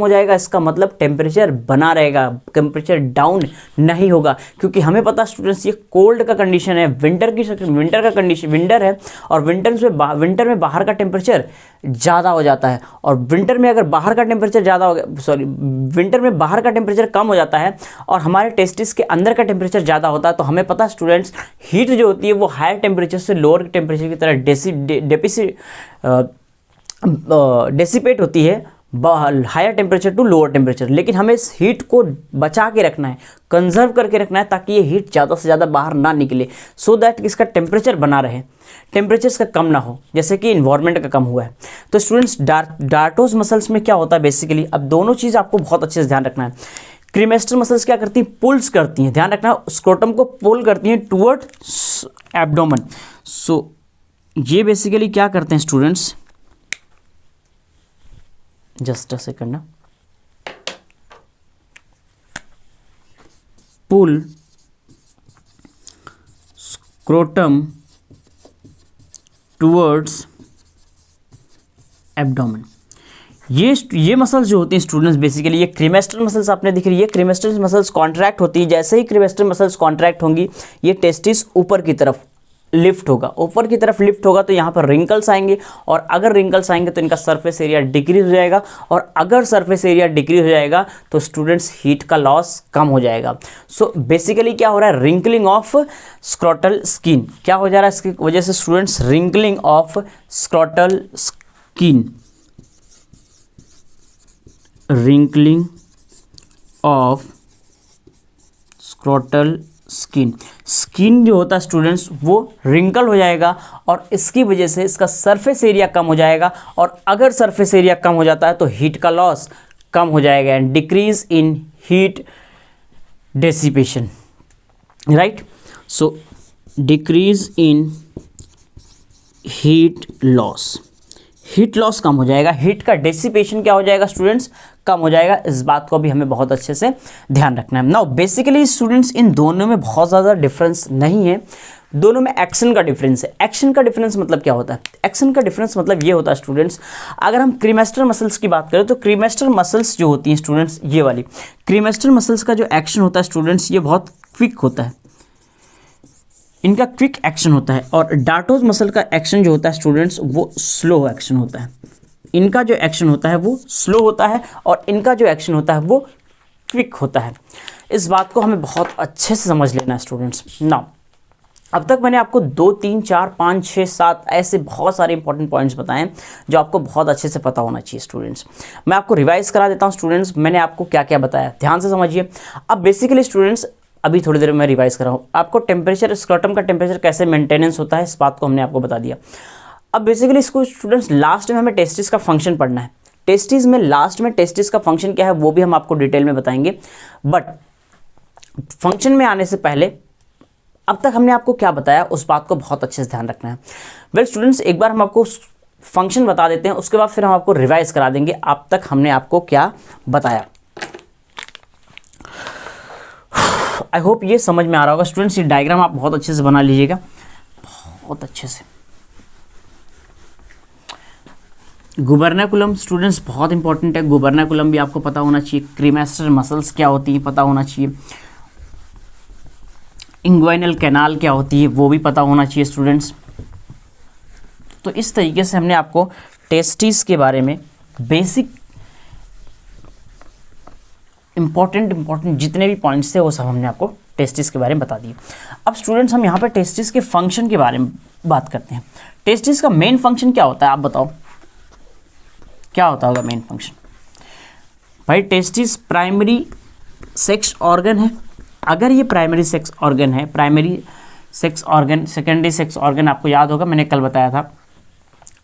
जाएगा, इसका मतलब टेम्परेचर बना रहेगा, टेम्परेचर डाउन नहीं होगा। क्योंकि हमें पता स्टूडेंट्स ये कोल्ड का कंडीशन है, विंटर का कंडीशन, विंटर है, और विंटर में बाहर का टेम्परेचर ज़्यादा हो जाता है, और विंटर में अगर बाहर का टेम्परेचर विंटर में बाहर का टेम्परेचर कम हो जाता है और हमारे टेस्टिस के अंदर का टेम्परेचर ज़्यादा होता है, तो हमें पता स्टूडेंट्स हीट जो होती है वो हायर टेम्परेचर से लोअर टेम्परेचर की तरह डेसिपेट होती है, higher temperature to lower temperature. लेकिन हमें इस हीट को बचा के रखना है, कंजर्व करके रखना है, ताकि ये हीट ज़्यादा से ज़्यादा बाहर ना निकले, सो दैट इसका टेम्परेचर बना रहे, टेम्परेचर इसका कम ना हो, जैसे कि इन्वायरमेंट का कम हुआ है। तो स्टूडेंट्स डार्टोज मसल्स में क्या होता है बेसिकली, अब दोनों चीज़ आपको बहुत अच्छे से ध्यान रखना है। क्रीमेस्टर मसल्स क्या करती हैं? पुल्स करती हैं, ध्यान रखना, स्क्रोटम को पुल करती हैं टुवर्ड एब्डोमेन। सो ये बेसिकली क्या करते हैं स्टूडेंट्स, जस्ट अ सेकंड ना, पुल स्क्रोटम टुवर्ड्स एब्डोमेन। ये मसल्स जो होती हैं स्टूडेंट्स बेसिकली, ये क्रीमेस्टर मसल्स आपने दिख रही है, क्रीमेस्टर मसल्स कॉन्ट्रैक्ट होती है। जैसे ही क्रीमेस्टर मसल्स कॉन्ट्रैक्ट होंगी, ये टेस्टिस ऊपर की तरफ लिफ्ट होगा, तो यहाँ पर रिंकल्स आएंगे, और अगर रिंकल्स आएंगे तो इनका सरफेस एरिया डिक्रीज हो जाएगा, और अगर सरफेस एरिया डिक्रीज हो जाएगा तो स्टूडेंट्स हीट का लॉस कम हो जाएगा। सो बेसिकली क्या हो रहा है, रिंकलिंग ऑफ स्क्रोटल स्किन। क्या हो जा रहा है इसकी वजह से students, wrinkling of scrotal skin, wrinkling of scrotal skin जो होता है स्टूडेंट्स वो रिंकल हो जाएगा, और इसकी वजह से इसका सरफेस एरिया कम हो जाएगा, और अगर सरफेस एरिया कम हो जाता है तो हीट का लॉस कम हो जाएगा, and decrease in heat dissipation, right. So decrease in heat loss कम हो जाएगा, हीट का डेसिपेशन क्या हो जाएगा स्टूडेंट्स, कम हो जाएगा। इस बात को भी हमें बहुत अच्छे से ध्यान रखना है। नाउ बेसिकली स्टूडेंट्स इन दोनों में बहुत ज़्यादा डिफरेंस नहीं है, दोनों में एक्शन का डिफरेंस है। एक्शन का डिफरेंस मतलब क्या होता है? एक्शन का डिफरेंस मतलब ये होता है स्टूडेंट्स, अगर हम क्रीमेस्टर मसल्स की बात करें तो क्रीमेस्टर मसल्स जो होती हैं स्टूडेंट्स, ये वाली क्रीमेस्टर मसल्स का जो एक्शन होता है स्टूडेंट्स, ये बहुत क्विक होता है, इनका क्विक एक्शन होता है। और डार्टोज मसल का एक्शन जो होता है स्टूडेंट्स, वो स्लो एक्शन होता है। इनका जो एक्शन होता है वो स्लो होता है और इनका जो एक्शन होता है वो क्विक होता है। इस बात को हमें बहुत अच्छे से समझ लेना है स्टूडेंट्स। नाउ अब तक मैंने आपको 2, 3, 4, 5, 6, 7 ऐसे बहुत सारे इंपॉर्टेंट पॉइंट्स बताए हैं जो आपको बहुत अच्छे से पता होना चाहिए स्टूडेंट्स। मैं आपको रिवाइज करा देता हूँ स्टूडेंट्स, मैंने आपको क्या क्या बताया, ध्यान से समझिए। अब बेसिकली स्टूडेंट्स अभी थोड़ी देर में मैं रिवाइज कर रहा हूँ आपको। टेम्परेचर, स्क्रॉटम का टेम्परेचर कैसे मेंटेनेंस होता है, इस बात को हमने आपको बता दिया। अब बेसिकली इसको स्टूडेंट्स लास्ट में हमें टेस्टिस का फंक्शन पढ़ना है। टेस्टिस में लास्ट में टेस्टिस का फंक्शन क्या है वो भी हम आपको डिटेल में बताएंगे, बट फंक्शन में आने से पहले अब तक हमने आपको क्या बताया उस बात को बहुत अच्छे से ध्यान रखना है। वेल स्टूडेंट्स, एक बार हम आपको फंक्शन बता देते हैं, उसके बाद फिर हम आपको रिवाइज करा देंगे अब तक हमने आपको क्या बताया। आई होप ये समझ में आ रहा होगा स्टूडेंट्स। ये डायग्राम आप बहुत अच्छे से बना लीजिएगा, बहुत अच्छे से। गुबर्नाकुलम स्टूडेंट्स बहुत इंपॉर्टेंट है, गुबर्नाकुलम भी आपको पता होना चाहिए। क्रीमेस्टर मसल्स क्या होती हैं पता होना चाहिए। इंग्वाइनल कैनाल क्या होती है वो भी पता होना चाहिए स्टूडेंट्स। तो इस तरीके से हमने आपको टेस्टिस के बारे में बेसिक इंपॉर्टेंट जितने भी पॉइंट्स थे वो सब हमने आपको टेस्टिस के बारे में बता दिए। अब स्टूडेंट्स हम यहाँ पर टेस्टिस के फंक्शन के बारे में बात करते हैं। टेस्टिस का मेन फंक्शन क्या होता है आप बताओ, क्या होता होगा मेन फंक्शन? भाई टेस्टिस प्राइमरी सेक्स ऑर्गन है। अगर ये प्राइमरी सेक्स ऑर्गन है, primary sex organ, secondary sex organ आपको याद होगा मैंने कल बताया था।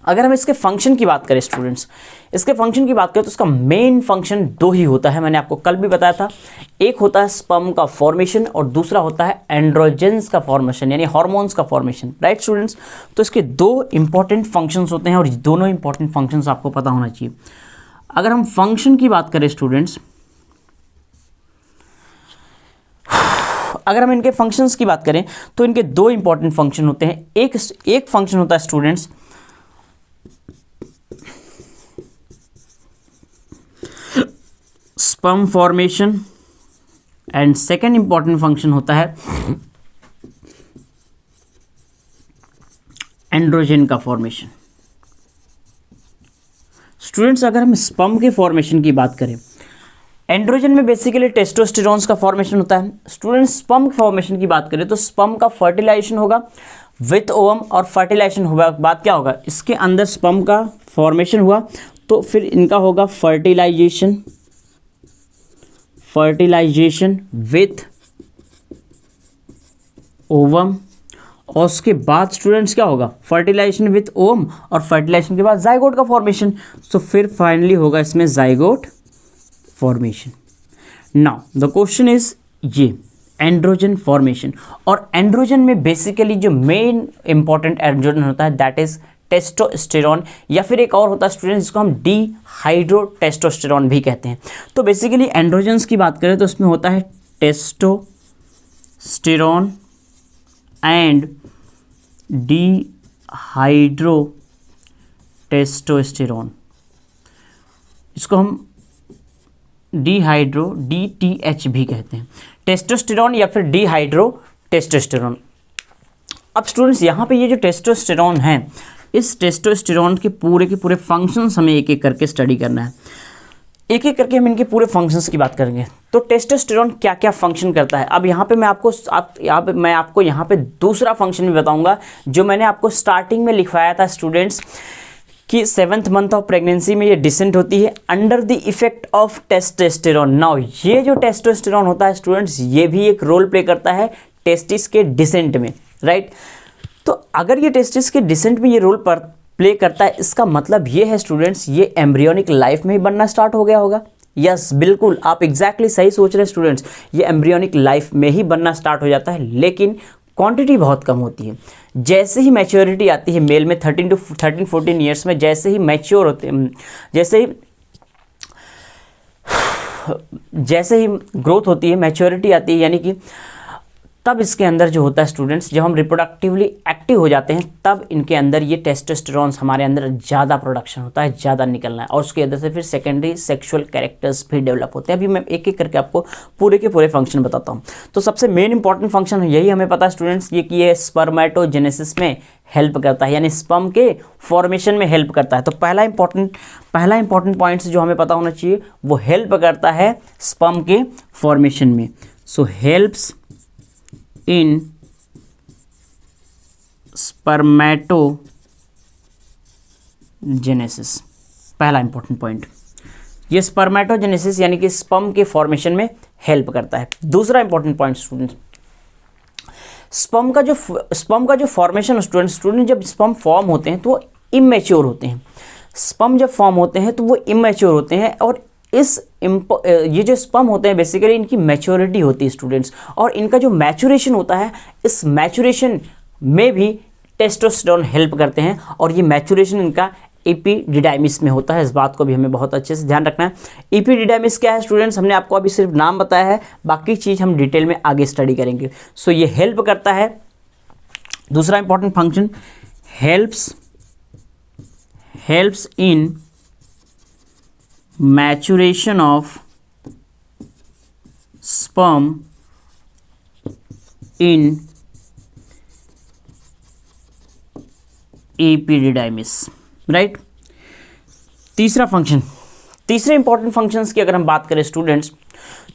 अगर हम इसके फंक्शन की बात करें स्टूडेंट्स, इसके फंक्शन की बात करें तो इसका मेन फंक्शन 2 ही होता है, मैंने आपको कल भी बताया था। एक होता है स्पर्म का फॉर्मेशन और दूसरा होता है एंड्रोजेंस का फॉर्मेशन, यानी हार्मोन्स का फॉर्मेशन, राइट स्टूडेंट्स। तो इसके 2 इंपॉर्टेंट फंक्शंस होते हैं और दोनों इंपॉर्टेंट फंक्शंस आपको पता होना चाहिए। अगर हम फंक्शन की बात करें स्टूडेंट्स, अगर हम इनके फंक्शंस की बात करें तो इनके 2 इंपॉर्टेंट फंक्शन होते हैं। एक फंक्शन होता है students sperm formation and second important function होता है एंड्रोजन का फॉर्मेशन। स्टूडेंट्स अगर हम स्पर्म के फॉर्मेशन की बात करें, एंड्रोजन में बेसिकली टेस्टोस्टेरोन्स का फॉर्मेशन होता है। स्टूडेंट्स स्पर्म फॉर्मेशन की बात करें तो स्पर्म का फर्टिलाइजेशन होगा विथ ओवम, और फर्टिलाइजेशन हुआ बाद क्या होगा, इसके अंदर स्पर्म का फॉर्मेशन हुआ तो फिर इनका होगा फर्टिलाइजेशन विथ ओवम, और उसके बाद स्टूडेंट्स क्या होगा, फर्टिलाइजेशन विथ ओवम, और फर्टिलाइजेशन के बाद जाइगोट का फॉर्मेशन। तो फिर फाइनली होगा इसमें zygote formation. Now the question is ये एंड्रोजन फॉर्मेशन, और एंड्रोजन में बेसिकली जो मेन इंपॉर्टेंट एंड्रोजन होता है दैट इज टेस्टोस्टेरॉन, या फिर एक और होता है स्टूडेंट जिसको हम डीहाइड्रोटेस्टोस्टेरॉन भी कहते हैं। तो बेसिकली एंड्रोजन्स की बात करें तो उसमें होता है टेस्टोस्टेरॉन एंड डीहाइड्रोटेस्टोस्टेरॉन, इसको हम DTH भी कहते हैं, टेस्टोस्टेरॉन या फिर डीहाइड्रोटेस्टोस्टेरॉन। अब स्टूडेंट्स यहाँ पे ये जो टेस्टोस्टेरॉन है, इस टेस्टोस्टेरॉन के पूरे फंक्शंस हमें एक एक करके स्टडी करना है। एक एक करके हम इनके पूरे फंक्शंस की बात करेंगे। तो टेस्टोस्टेरॉन क्या क्या फंक्शन करता है, अब यहाँ पे मैं आपको यहाँ पे दूसरा फंक्शन भी बताऊंगा जो मैंने आपको स्टार्टिंग में लिखवाया था स्टूडेंट्स कि 7th मंथ ऑफ प्रेगनेंसी में ये डिसेंट होती है under the effect of testosterone. Now ये जो टेस्टोस्टेरॉन होता है स्टूडेंट्स, ये भी एक रोल प्ले करता है टेस्टिस के डिसेंट में, राइट। तो अगर ये टेस्टिस के डिसेंट में ये रोल प्ले करता है, इसका मतलब ये है स्टूडेंट्स ये एम्ब्रियोनिक लाइफ में ही बनना स्टार्ट हो गया होगा। यस बिल्कुल, आप एग्जैक्टली सही सोच रहे हैं स्टूडेंट्स, ये एम्ब्रियोनिक लाइफ में ही बनना स्टार्ट हो जाता है, लेकिन क्वांटिटी बहुत कम होती है। जैसे ही मैच्योरिटी आती है मेल में 13-14 ईयर्स में, जैसे ही मैच्योर होते हैं, जैसे ही ग्रोथ होती है, मैच्योरिटी आती है, यानी कि तब इसके अंदर जो होता है स्टूडेंट्स, जब हम रिप्रोडक्टिवली एक्टिव हो जाते हैं तब इनके अंदर ये टेस्टोस्टेरॉन्स हमारे अंदर ज़्यादा प्रोडक्शन होता है, ज़्यादा निकलना है, और उसके अंदर से फिर सेकेंडरी सेक्सुअल कैरेक्टर्स भी डेवलप होते हैं। अभी मैं एक एक करके आपको पूरे के पूरे फंक्शन बताता हूँ। तो सबसे मेन इंपॉर्टेंट फंक्शन यही हमें पता है स्टूडेंट्स, ये कि ये स्पर्मेटोजेनेसिस में हेल्प करता है, यानी स्पर्म के फॉर्मेशन में हेल्प करता है। तो पहला इंपॉर्टेंट पॉइंट्स जो हमें पता होना चाहिए, वो हेल्प करता है स्पर्म के फॉर्मेशन में। सो हेल्प्स इन स्पर्मेटोजेनेसिस, पहला इंपॉर्टेंट पॉइंट, ये स्पर्मेटोजेनेसिस यानी कि स्पर्म के फॉर्मेशन में हेल्प करता है। दूसरा इंपॉर्टेंट पॉइंट स्टूडेंट, स्पर्म का जो फॉर्मेशन स्टूडेंट जब स्पर्म फॉर्म होते हैं तो वो इमेच्योर होते हैं। स्पर्म जब फॉर्म होते हैं तो वो इमेच्योर होते हैं, और ये जो स्पर्म होते हैं बेसिकली इनकी मैच्योरिटी होती है स्टूडेंट्स, और इनका जो मैच्योरेशन होता है, इस मैच्योरेशन में भी टेस्टोस्टेरोन हेल्प करते हैं, और ये मैच्योरेशन इनका एपिडिडाइमिस में होता है। इस बात को भी हमें बहुत अच्छे से ध्यान रखना है। एपिडिडाइमिस क्या है स्टूडेंट्स, हमने आपको अभी सिर्फ नाम बताया है, बाकी चीज़ हम डिटेल में आगे स्टडी करेंगे। सो ये हेल्प करता है। दूसरा important function, helps in maturation of sperm in epididymis, right. तीसरे इंपॉर्टेंट फंक्शंस की अगर हम बात करें स्टूडेंट्स,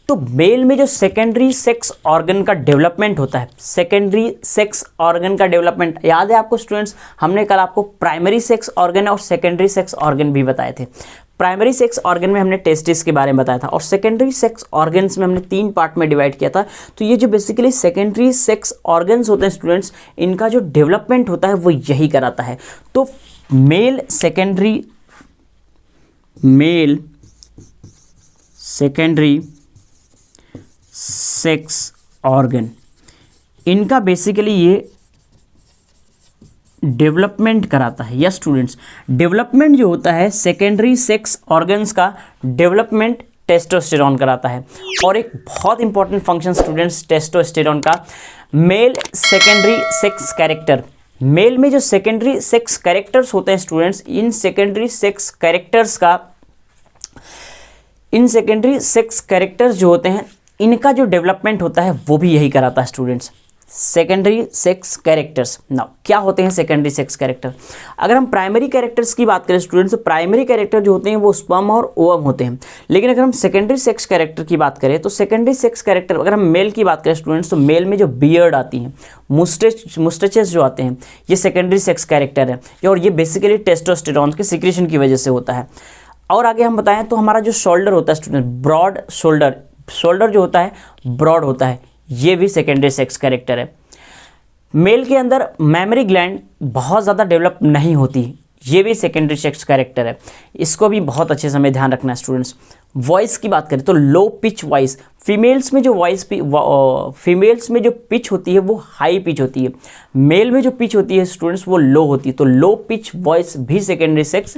तो मेल में जो सेकेंडरी सेक्स ऑर्गन का डेवलपमेंट होता है, सेकेंडरी सेक्स ऑर्गन का डेवलपमेंट याद है आपको स्टूडेंट्स, हमने कल आपको प्राइमरी सेक्स ऑर्गन और सेकेंडरी सेक्स ऑर्गन भी बताए थे। प्राइमरी सेक्स ऑर्गन में हमने टेस्टिस के बारे में बताया था, और सेकेंडरी सेक्स ऑर्गन्स में हमने 3 पार्ट में डिवाइड किया था। तो ये जो बेसिकली सेकेंडरी सेक्स ऑर्गन्स होते हैं स्टूडेंट्स, इनका जो डेवलपमेंट होता है वो यही कराता है। तो मेल सेकेंडरी सेक्स ऑर्गन, इनका बेसिकली ये डेवलपमेंट कराता है। यस स्टूडेंट्स, डेवलपमेंट जो होता है सेकेंडरी सेक्स ऑर्गन्स का डेवलपमेंट टेस्टोस्टेरोन कराता है। और एक बहुत इंपॉर्टेंट फंक्शन स्टूडेंट्स टेस्टोस्टेरोन का, male secondary sex character, male में जो सेकेंडरी सेक्स कैरेक्टर्स होते हैं स्टूडेंट्स, इन सेकेंडरी सेक्स कैरेक्टर्स जो होते हैं, इनका जो डेवलपमेंट होता है वो भी यही कराता है students, secondary sex characters. Now क्या होते हैं सेकेंडरी सेक्स कैरेक्टर? अगर हम प्राइमरी कैरेक्टर्स की बात करें स्टूडेंट्स, तो प्राइमरी कैरेक्टर जो होते हैं वो स्पर्म और ओवम होते हैं। लेकिन अगर हम सेकेंडरी सेक्स कैरेक्टर की बात करें, तो सेकेंडरी सेक्स कैरेक्टर, अगर हम मेल की बात करें स्टूडेंट्स, तो मेल में जो बियर्ड आती हैं, मुस्टेचेस जो आते हैं, ये सेकेंडरी सेक्स कैरेक्टर है, और ये बेसिकली टेस्टोस्टेरोन के सिक्रेशन की वजह से होता है। और आगे हम बताएं तो हमारा जो शोल्डर होता है स्टूडेंट, ब्रॉड शोल्डर जो होता है ब्रॉड होता है, ये भी सेकेंडरी सेक्स कैरेक्टर है। मेल के अंदर मेमोरी ग्लैंड बहुत ज़्यादा डेवलप नहीं होती, ये भी सेकेंडरी सेक्स कैरेक्टर है। इसको भी बहुत अच्छे से हमें ध्यान रखना है स्टूडेंट्स। वॉइस की बात करें तो लो पिच वॉइस, फीमेल्स में जो पिच होती है वो हाई पिच होती है, मेल में जो पिच होती है स्टूडेंट्स वो लो होती है। तो लो पिच वॉइस भी सेकेंडरी सेक्स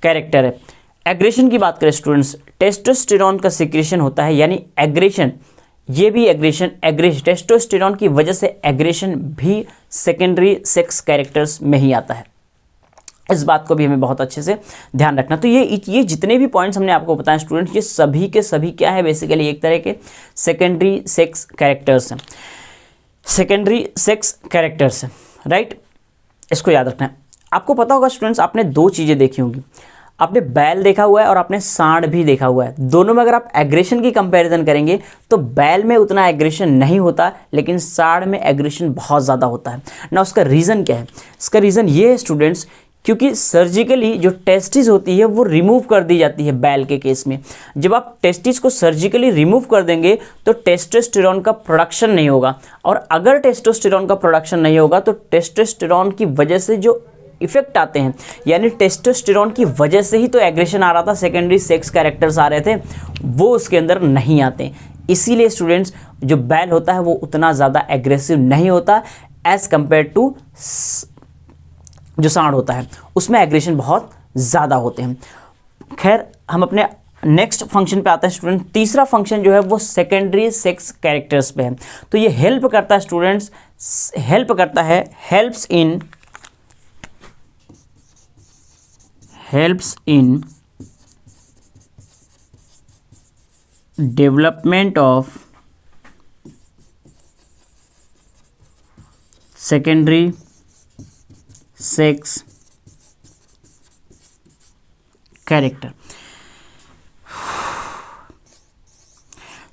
कैरेक्टर है। एग्रेशन की बात करें स्टूडेंट्स, टेस्टोस्टेरोन का सिक्रेशन होता है, यानी एग्रेशन, ये भी एग्रेशन टेस्टोस्टेरोन की वजह से एग्रेशन भी सेकेंडरी सेक्स कैरेक्टर्स में ही आता है। इस बात को भी हमें बहुत अच्छे से ध्यान रखना। तो ये जितने भी पॉइंट्स हमने आपको बताए स्टूडेंट्स, ये सभी के सभी क्या है, बेसिकली एक तरह के सेकेंडरी सेक्स कैरेक्टर्स हैं, सेकेंडरी सेक्स कैरेक्टर्स हैं, राइट। इसको याद रखना है। आपको पता होगा स्टूडेंट्स, आपने 2 चीज़ें देखी होंगी, आपने बैल देखा हुआ है और आपने सांड भी देखा हुआ है। दोनों में अगर आप एग्रेशन की कंपैरिजन करेंगे तो बैल में उतना एग्रेशन नहीं होता, लेकिन सांड में एग्रेशन बहुत ज़्यादा होता है ना। उसका रीज़न क्या है? इसका रीज़न ये है स्टूडेंट्स, क्योंकि सर्जिकली जो टेस्टिस होती है वो रिमूव कर दी जाती है बैल के केस में। जब आप टेस्टिस को सर्जिकली रिमूव कर देंगे तो टेस्टोस्टेरोन का प्रोडक्शन नहीं होगा, और अगर टेस्टोस्टेरोन का प्रोडक्शन नहीं होगा तो टेस्टोस्टेरोन की वजह से जो इफेक्ट आते हैं, यानी टेस्टोस्टेरोन की वजह से ही तो एग्रेशन आ रहा था, सेकेंडरी सेक्स कैरेक्टर्स आ रहे थे, वो उसके अंदर नहीं आते। इसीलिए स्टूडेंट्स जो बैल होता है वो उतना ज़्यादा एग्रेसिव नहीं होता एज़ कम्पेयर टू जो सांड होता है, उसमें एग्रेशन बहुत ज़्यादा होते हैं। खैर हम अपने नेक्स्ट फंक्शन पे आता है स्टूडेंट, तीसरा फंक्शन जो है वो सेकेंडरी सेक्स कैरेक्टर्स पे है। तो ये हेल्प करता है स्टूडेंट्स, हेल्प करता है, helps in development of secondary sex character.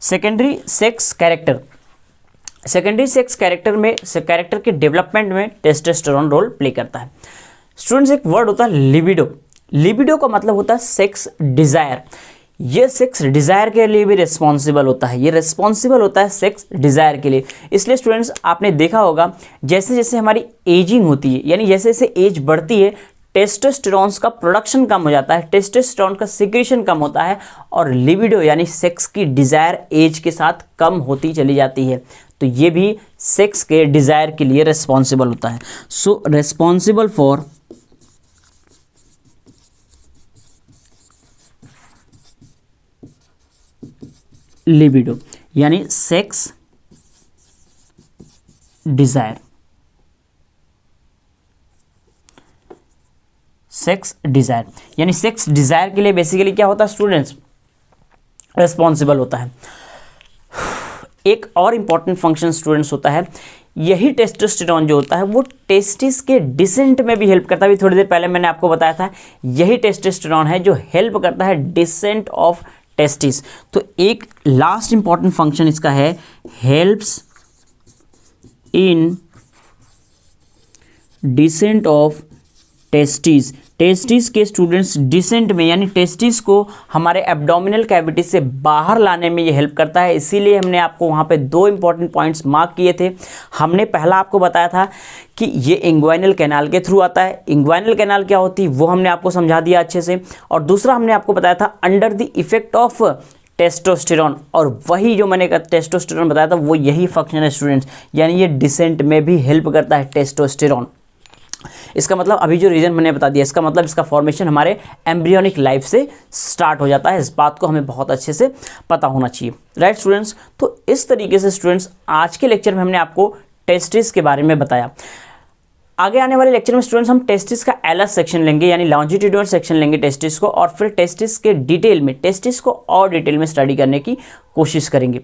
Secondary sex character, secondary sex character में कैरेक्टर के डेवलपमेंट में टेस्टोस्टेरोन रोल प्ले करता है। स्टूडेंट्स एक वर्ड होता है लिबिडो, लिबिडो का मतलब होता है सेक्स डिज़ायर। ये सेक्स डिज़ायर के लिए भी रिस्पॉन्सिबल होता है, ये रिस्पॉन्सिबल होता है सेक्स डिज़ायर के लिए। इसलिए स्टूडेंट्स आपने देखा होगा जैसे जैसे हमारी एजिंग होती है, यानी जैसे जैसे एज बढ़ती है, टेस्टोस्टेरोन का प्रोडक्शन कम हो जाता है, टेस्टोस्टेरोन का सिक्रीशन कम होता है और लिबिडो यानी सेक्स की डिज़ायर एज के साथ कम होती चली जाती है। तो ये भी सेक्स के डिज़ायर के लिए रिस्पॉन्सिबल होता है। सो रिस्पॉन्सिबल फॉर लिबिडो यानी सेक्स डिज़ायर, सेक्स डिज़ायर यानी सेक्स डिज़ायर के लिए बेसिकली क्या होता है स्टूडेंट्स, रिस्पॉन्सिबल होता है। एक और इम्पॉर्टेंट फंक्शन स्टूडेंट्स होता है, यही टेस्टोस्टेरोन जो होता है वो टेस्टिस के डिसेंट में भी हेल्प करता है। अभी थोड़ी देर पहले मैंने आपको बताया था यही टेस्टोस्टेरोन है जो हेल्प करता है डिसेंट ऑफ टेस्टिस। तो एक लास्ट इंपॉर्टेंट फंक्शन इसका है, helps in descent of testis. Testis के स्टूडेंट्स डिसेंट में यानी टेस्टिस को हमारे एब्डोमिनल कैविटी से बाहर लाने में ये हेल्प करता है। इसीलिए हमने आपको वहाँ पे दो इंपॉर्टेंट पॉइंट्स मार्क किए थे। हमने पहला आपको बताया था कि ये इंग्वाइनल कैनाल के थ्रू आता है, इंग्वाइनल कैनाल क्या होती है वो हमने आपको समझा दिया अच्छे से। और दूसरा हमने आपको बताया था under the effect of testosterone, और वही जो मैंने टेस्टोस्टेरोन बताया था वो यही फंक्शन है स्टूडेंट्स, यानी ये डिसेंट में भी हेल्प करता है टेस्टोस्टेरोन। इसका मतलब अभी जो रीजन मैंने बता दिया, इसका मतलब इसका फॉर्मेशन हमारे एम्ब्रियोनिक लाइफ से स्टार्ट हो जाता है। इस बात को हमें बहुत अच्छे से पता होना चाहिए, राइट स्टूडेंट्स। तो इस तरीके से स्टूडेंट्स आज के लेक्चर में हमने आपको टेस्टिस के बारे में बताया। आगे आने वाले लेक्चर में स्टूडेंट्स हम टेस्टिस का एलएस सेक्शन लेंगे, यानी लॉन्जिट्यूडिनल सेक्शन लेंगे टेस्टिस को, और फिर टेस्टिस के डिटेल में, टेस्टिस को और डिटेल में स्टडी करने की कोशिश करेंगे।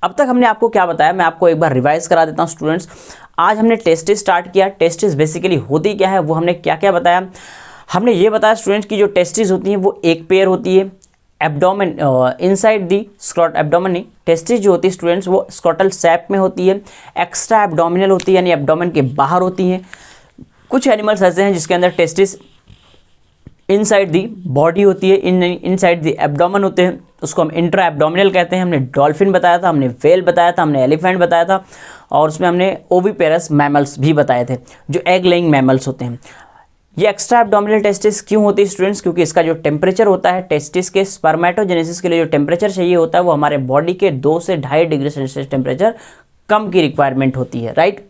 अब तक हमने आपको क्या बताया, मैं आपको एक बार रिवाइज करा देता हूँ स्टूडेंट्स। आज हमने टेस्टिस स्टार्ट किया, टेस्टिस बेसिकली होती क्या है वो हमने क्या क्या बताया। हमने ये बताया स्टूडेंट्स की जो टेस्टिस होती हैं वो एक पेयर होती है, एब्डोमेन इनसाइड दी स्क्रॉट, एब्डोमेन नहीं, टेस्टिस जो होती है स्टूडेंट्स वो स्क्रॉटल सैप में होती है, एक्स्ट्रा एब्डोमिनल होती है यानी एब्डोमेन के बाहर होती हैं। कुछ एनिमल्स ऐसे हैं जिसके अंदर टेस्टिस इनसाइड दी बॉडी होती है, इनसाइड दी एब्डोमेन होते हैं, उसको हम इंट्रा एब्डोमिनल कहते हैं। हमने डॉल्फिन बताया था, हमने व्हेल बताया था, हमने एलिफेंट बताया था, और उसमें हमने ओविपेरस मैमल्स भी बताए थे जो एग लेइंग मैमल्स होते हैं। ये एक्स्ट्रा एब्डोमिनल टेस्टिस क्यों होती है स्टूडेंट्स, क्योंकि इसका जो टेम्परेचर होता है टेस्टिस के स्पर्मेटोजेनेसिस के लिए जो टेम्परेचर चाहिए होता है वो हमारे बॉडी के 2 से 2.5 डिग्री सेल्सियस टेम्परेचर कम की रिक्वायरमेंट होती है, राइट।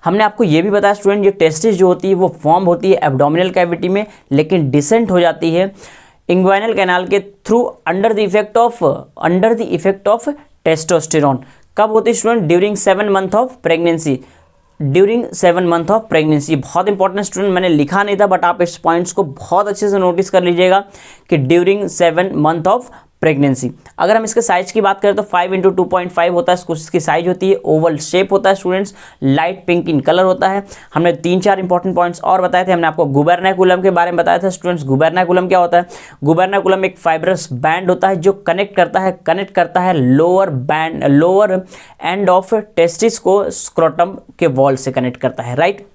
हमने आपको ये भी बताया स्टूडेंट ये टेस्टिस जो होती है वो फॉर्म होती है एब्डोमिनल कैविटी में, लेकिन डिसेंट हो जाती है इंग्वाइनल कैनाल के through under the effect of testosterone. कब होती है student, during 7 month of pregnancy, during 7 month of pregnancy. बहुत इंपॉर्टेंट स्टूडेंट, मैंने लिखा नहीं था बट आप इस पॉइंट्स को बहुत अच्छे से नोटिस कर लीजिएगा कि ड्यूरिंग 7 मंथ ऑफ प्रेगनेंसी। अगर हम इसके साइज की बात करें तो 5 × 2.5 होता है, इसकी साइज होती है, ओवल शेप होता है students, light pink in colour होता है। हमने 3-4 इंपॉर्टेंट पॉइंट्स और बताए थे। हमने आपको गुबर्नैकुलम के बारे में बताया था स्टूडेंट्स। गुबर्नैकुलम क्या होता है, गुबर्नैकुलम एक फाइब्रस बैंड होता है जो कनेक्ट करता है लोअर एंड ऑफ टेस्टिस को स्क्रोटम के वॉल से कनेक्ट करता है, राइट।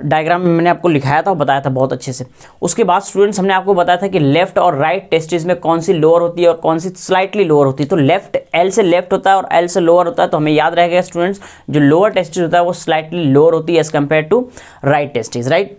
डायग्राम में मैंने आपको लिखाया था और बताया था बहुत अच्छे से। उसके बाद स्टूडेंट्स हमने आपको बताया था कि लेफ्ट और राइट टेस्टिस में कौन सी लोअर होती है और कौन सी स्लाइटली लोअर होती है। तो लेफ्ट एल से लेफ्ट होता है और एल से लोअर होता है, तो हमें याद रहेगा स्टूडेंट्स जो लोअर टेस्टिस होता है वो स्लाइटली लोअर होती है as compare to right testis, right.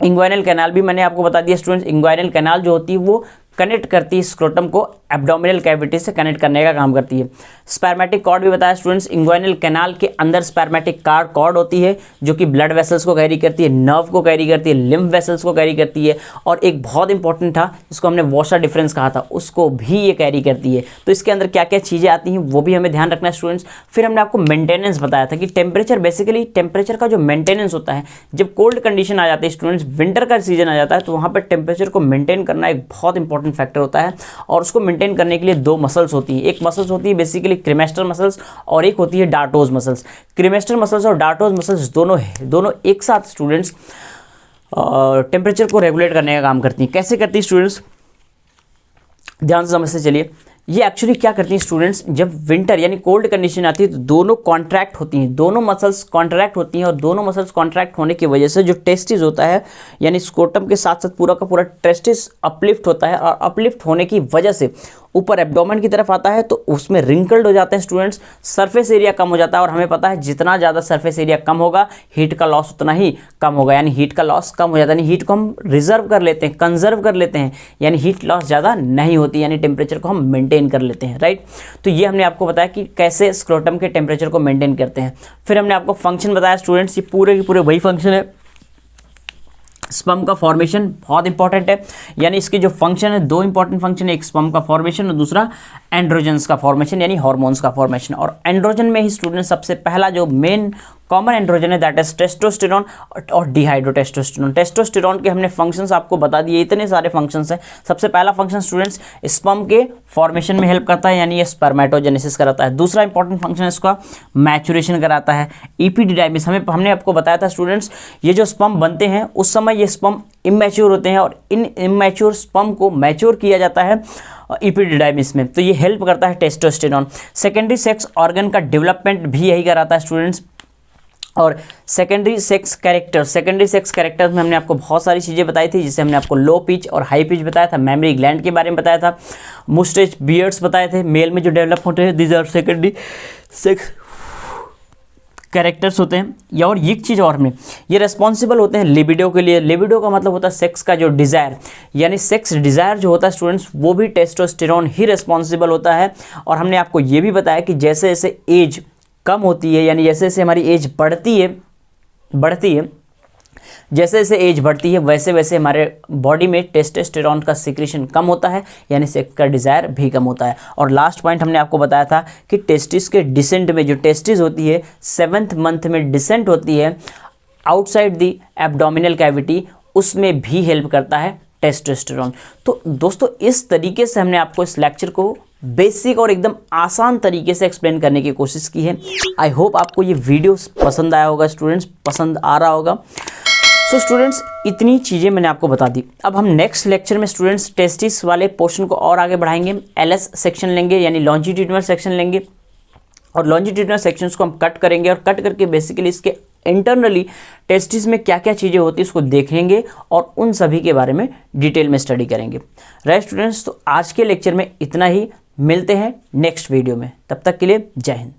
Inguinal canal भी मैंने आपको बता दिया स्टूडेंट्स, इंग्वाइनल कैनाल जो होती है वो कनेक्ट करती है स्क्रोटम को एब्डोमिनल कैविटी से कनेक्ट करने का काम करती है। स्पर्मेटिक कॉर्ड भी बताया स्टूडेंट्स, इंग्वाइनल कैनाल के अंदर स्पर्मेटिक कॉर्ड होती है जो कि ब्लड वेसल्स को कैरी करती है, नर्व को कैरी करती है, लिम्फ वेसल्स को कैरी करती है, और एक बहुत इंपॉर्टेंट था जिसको हमने वॉशर डिफरेंस कहा था, उसको भी ये कैरी करती है। तो इसके अंदर क्या क्या चीज़ें आती हैं वो भी हमें ध्यान रखना है स्टूडेंट्स। फिर हमने आपको मेंटेनेंस बताया था कि टेम्परेचर, बेसिकली टेम्परेचर का जो मेंटेनेंस होता है, जब कोल्ड कंडीशन आ जाती है स्टूडेंट्स, विंटर का सीजन आ जाता है, तो वहाँ पर टेम्परेचर को मेंटेन करना एक बहुत इंपॉर्टेंट फैक्टर होता है। और उसको मेंटेन करने के लिए दो मसल्स होती है, एक मसल्स होती है बेसिकली क्रीमेस्टर मसल्स और एक होती है डार्टोज मसल्स। क्रीमेस्टर मसल्स और डार्टोज मसल्स दोनों एक साथ स्टूडेंट्स टेम्परेचर को रेगुलेट करने का काम करती हैं। कैसे करती है स्टूडेंट्स, ध्यान से समझते चलिए। ये एक्चुअली क्या करती हैं स्टूडेंट्स, जब विंटर यानी कोल्ड कंडीशन आती है तो दोनों कॉन्ट्रैक्ट होती हैं, दोनों मसल्स कॉन्ट्रैक्ट होती हैं, और दोनों मसल्स कॉन्ट्रैक्ट होने की वजह से जो टेस्टिस होता है यानी स्क्रोटम के साथ साथ पूरा का पूरा टेस्टिस अपलिफ्ट होता है, और अपलिफ्ट होने की वजह से ऊपर एब्डोमेन की तरफ आता है, तो उसमें रिंकल्ड हो जाते हैं स्टूडेंट्स, सरफेस एरिया कम हो जाता है। और हमें पता है जितना ज़्यादा सरफेस एरिया कम होगा हीट का लॉस उतना ही कम होगा, यानी हीट का लॉस कम हो जाता है, यानी हीट को हम रिजर्व कर लेते हैं, कंजर्व कर लेते हैं, यानी हीट लॉस ज़्यादा नहीं होती, यानी टेम्परेचर को हम मेंटेन कर लेते हैं, राइट। तो ये हमने आपको बताया कि कैसे स्क्रोटम के टेम्परेचर को मेंटेन करते हैं। फिर हमने आपको फंक्शन बताया स्टूडेंट्स, ये पूरे के पूरे वही फंक्शन है। स्पर्म का फॉर्मेशन बहुत इंपॉर्टेंट है, यानी इसके जो फंक्शन है, दो इंपॉर्टेंट फंक्शन है, एक स्पर्म का फॉर्मेशन और दूसरा एंड्रोजन्स का फॉर्मेशन यानी हार्मोन्स का फॉर्मेशन। और एंड्रोजन में ही स्टूडेंट सबसे पहला जो मेन कॉमन एंड्रोजन है दैट इज टेस्टोस्टेरोन और डिहाइड्रोटेस्टोस्टेरोन। टेस्टोस्टेरोन के हमने फंक्शंस आपको बता दिए, इतने सारे फंक्शंस हैं। सबसे पहला फंक्शन स्टूडेंट्स स्पर्म के फॉर्मेशन में हेल्प करता है, यानी ये स्पर्मेटोजेनेसिस कराता है। दूसरा इंपॉर्टेंट फंक्शन इसका मैचुरेशन कराता है, इपिडिडाइमिस। हमने आपको बताया था स्टूडेंट्स, ये जो स्पर्म बनते हैं उस समय ये स्पर्म इमैच्योर होते हैं, और इन इमैच्योर स्पर्म को मैच्योर किया जाता है इपिडिडाइमिस में, तो ये हेल्प करता है टेस्टोस्टेरोन। सेकेंडरी सेक्स ऑर्गन का डेवलपमेंट भी यही कराता है स्टूडेंट्स। और सेकेंडरी सेक्स कैरेक्टर्स में हमने आपको बहुत सारी चीज़ें बताई थी, जिससे हमने आपको लो पिच और हाई पिच बताया था, मेमरी ग्लैंड के बारे में बताया था, मुस्टेच बियर्ड्स बताए थे मेल में जो डेवलप होते हैं, these are secondary sex characters होते हैं। या और एक चीज़ और में ये रेस्पॉन्सिबल होते हैं लिबिडो के लिए। लिबिडो का मतलब होता है सेक्स का जो डिज़ायर, यानी सेक्स डिज़ायर जो होता है स्टूडेंट्स, वो भी टेस्टोस्टेरोन ही रेस्पॉन्सिबल होता है। और हमने आपको ये भी बताया कि जैसे जैसे एज कम होती है, यानी जैसे जैसे हमारी एज बढ़ती है, जैसे जैसे एज बढ़ती है वैसे वैसे हमारे बॉडी में टेस्टोस्टेरोन का सिक्रीशन कम होता है, यानी सेक्स का डिज़ायर भी कम होता है। और लास्ट पॉइंट हमने आपको बताया था कि टेस्टिस के डिसेंट में, जो टेस्टिस होती है 7th मंथ में डिसेंट होती है आउटसाइड द एब्डोमिनल कैविटी, उसमें भी हेल्प करता है टेस्टोस्टेरोन। तो दोस्तों इस तरीके से हमने आपको इस लेक्चर को बेसिक और एकदम आसान तरीके से एक्सप्लेन करने की कोशिश की है। आई होप आपको ये वीडियो पसंद आया होगा स्टूडेंट्स, पसंद आ रहा होगा। सो स्टूडेंट्स इतनी चीज़ें मैंने आपको बता दी। अब हम नेक्स्ट लेक्चर में स्टूडेंट्स टेस्टिस वाले पोर्शन को और आगे बढ़ाएंगे, LS सेक्शन लेंगे यानी लॉन्जिट्यूडिनल सेक्शन लेंगे, और लॉन्जिट्यूडिनल सेक्शंस को हम कट करेंगे, और कट करके बेसिकली इसके इंटरनली टेस्टिस में क्या क्या चीज़ें होती है उसको देखेंगे, और उन सभी के बारे में डिटेल में स्टडी करेंगे। राइट स्टूडेंट्स, तो आज के लेक्चर में इतना ही, मिलते हैं नेक्स्ट वीडियो में, तब तक के लिए जय हिंद।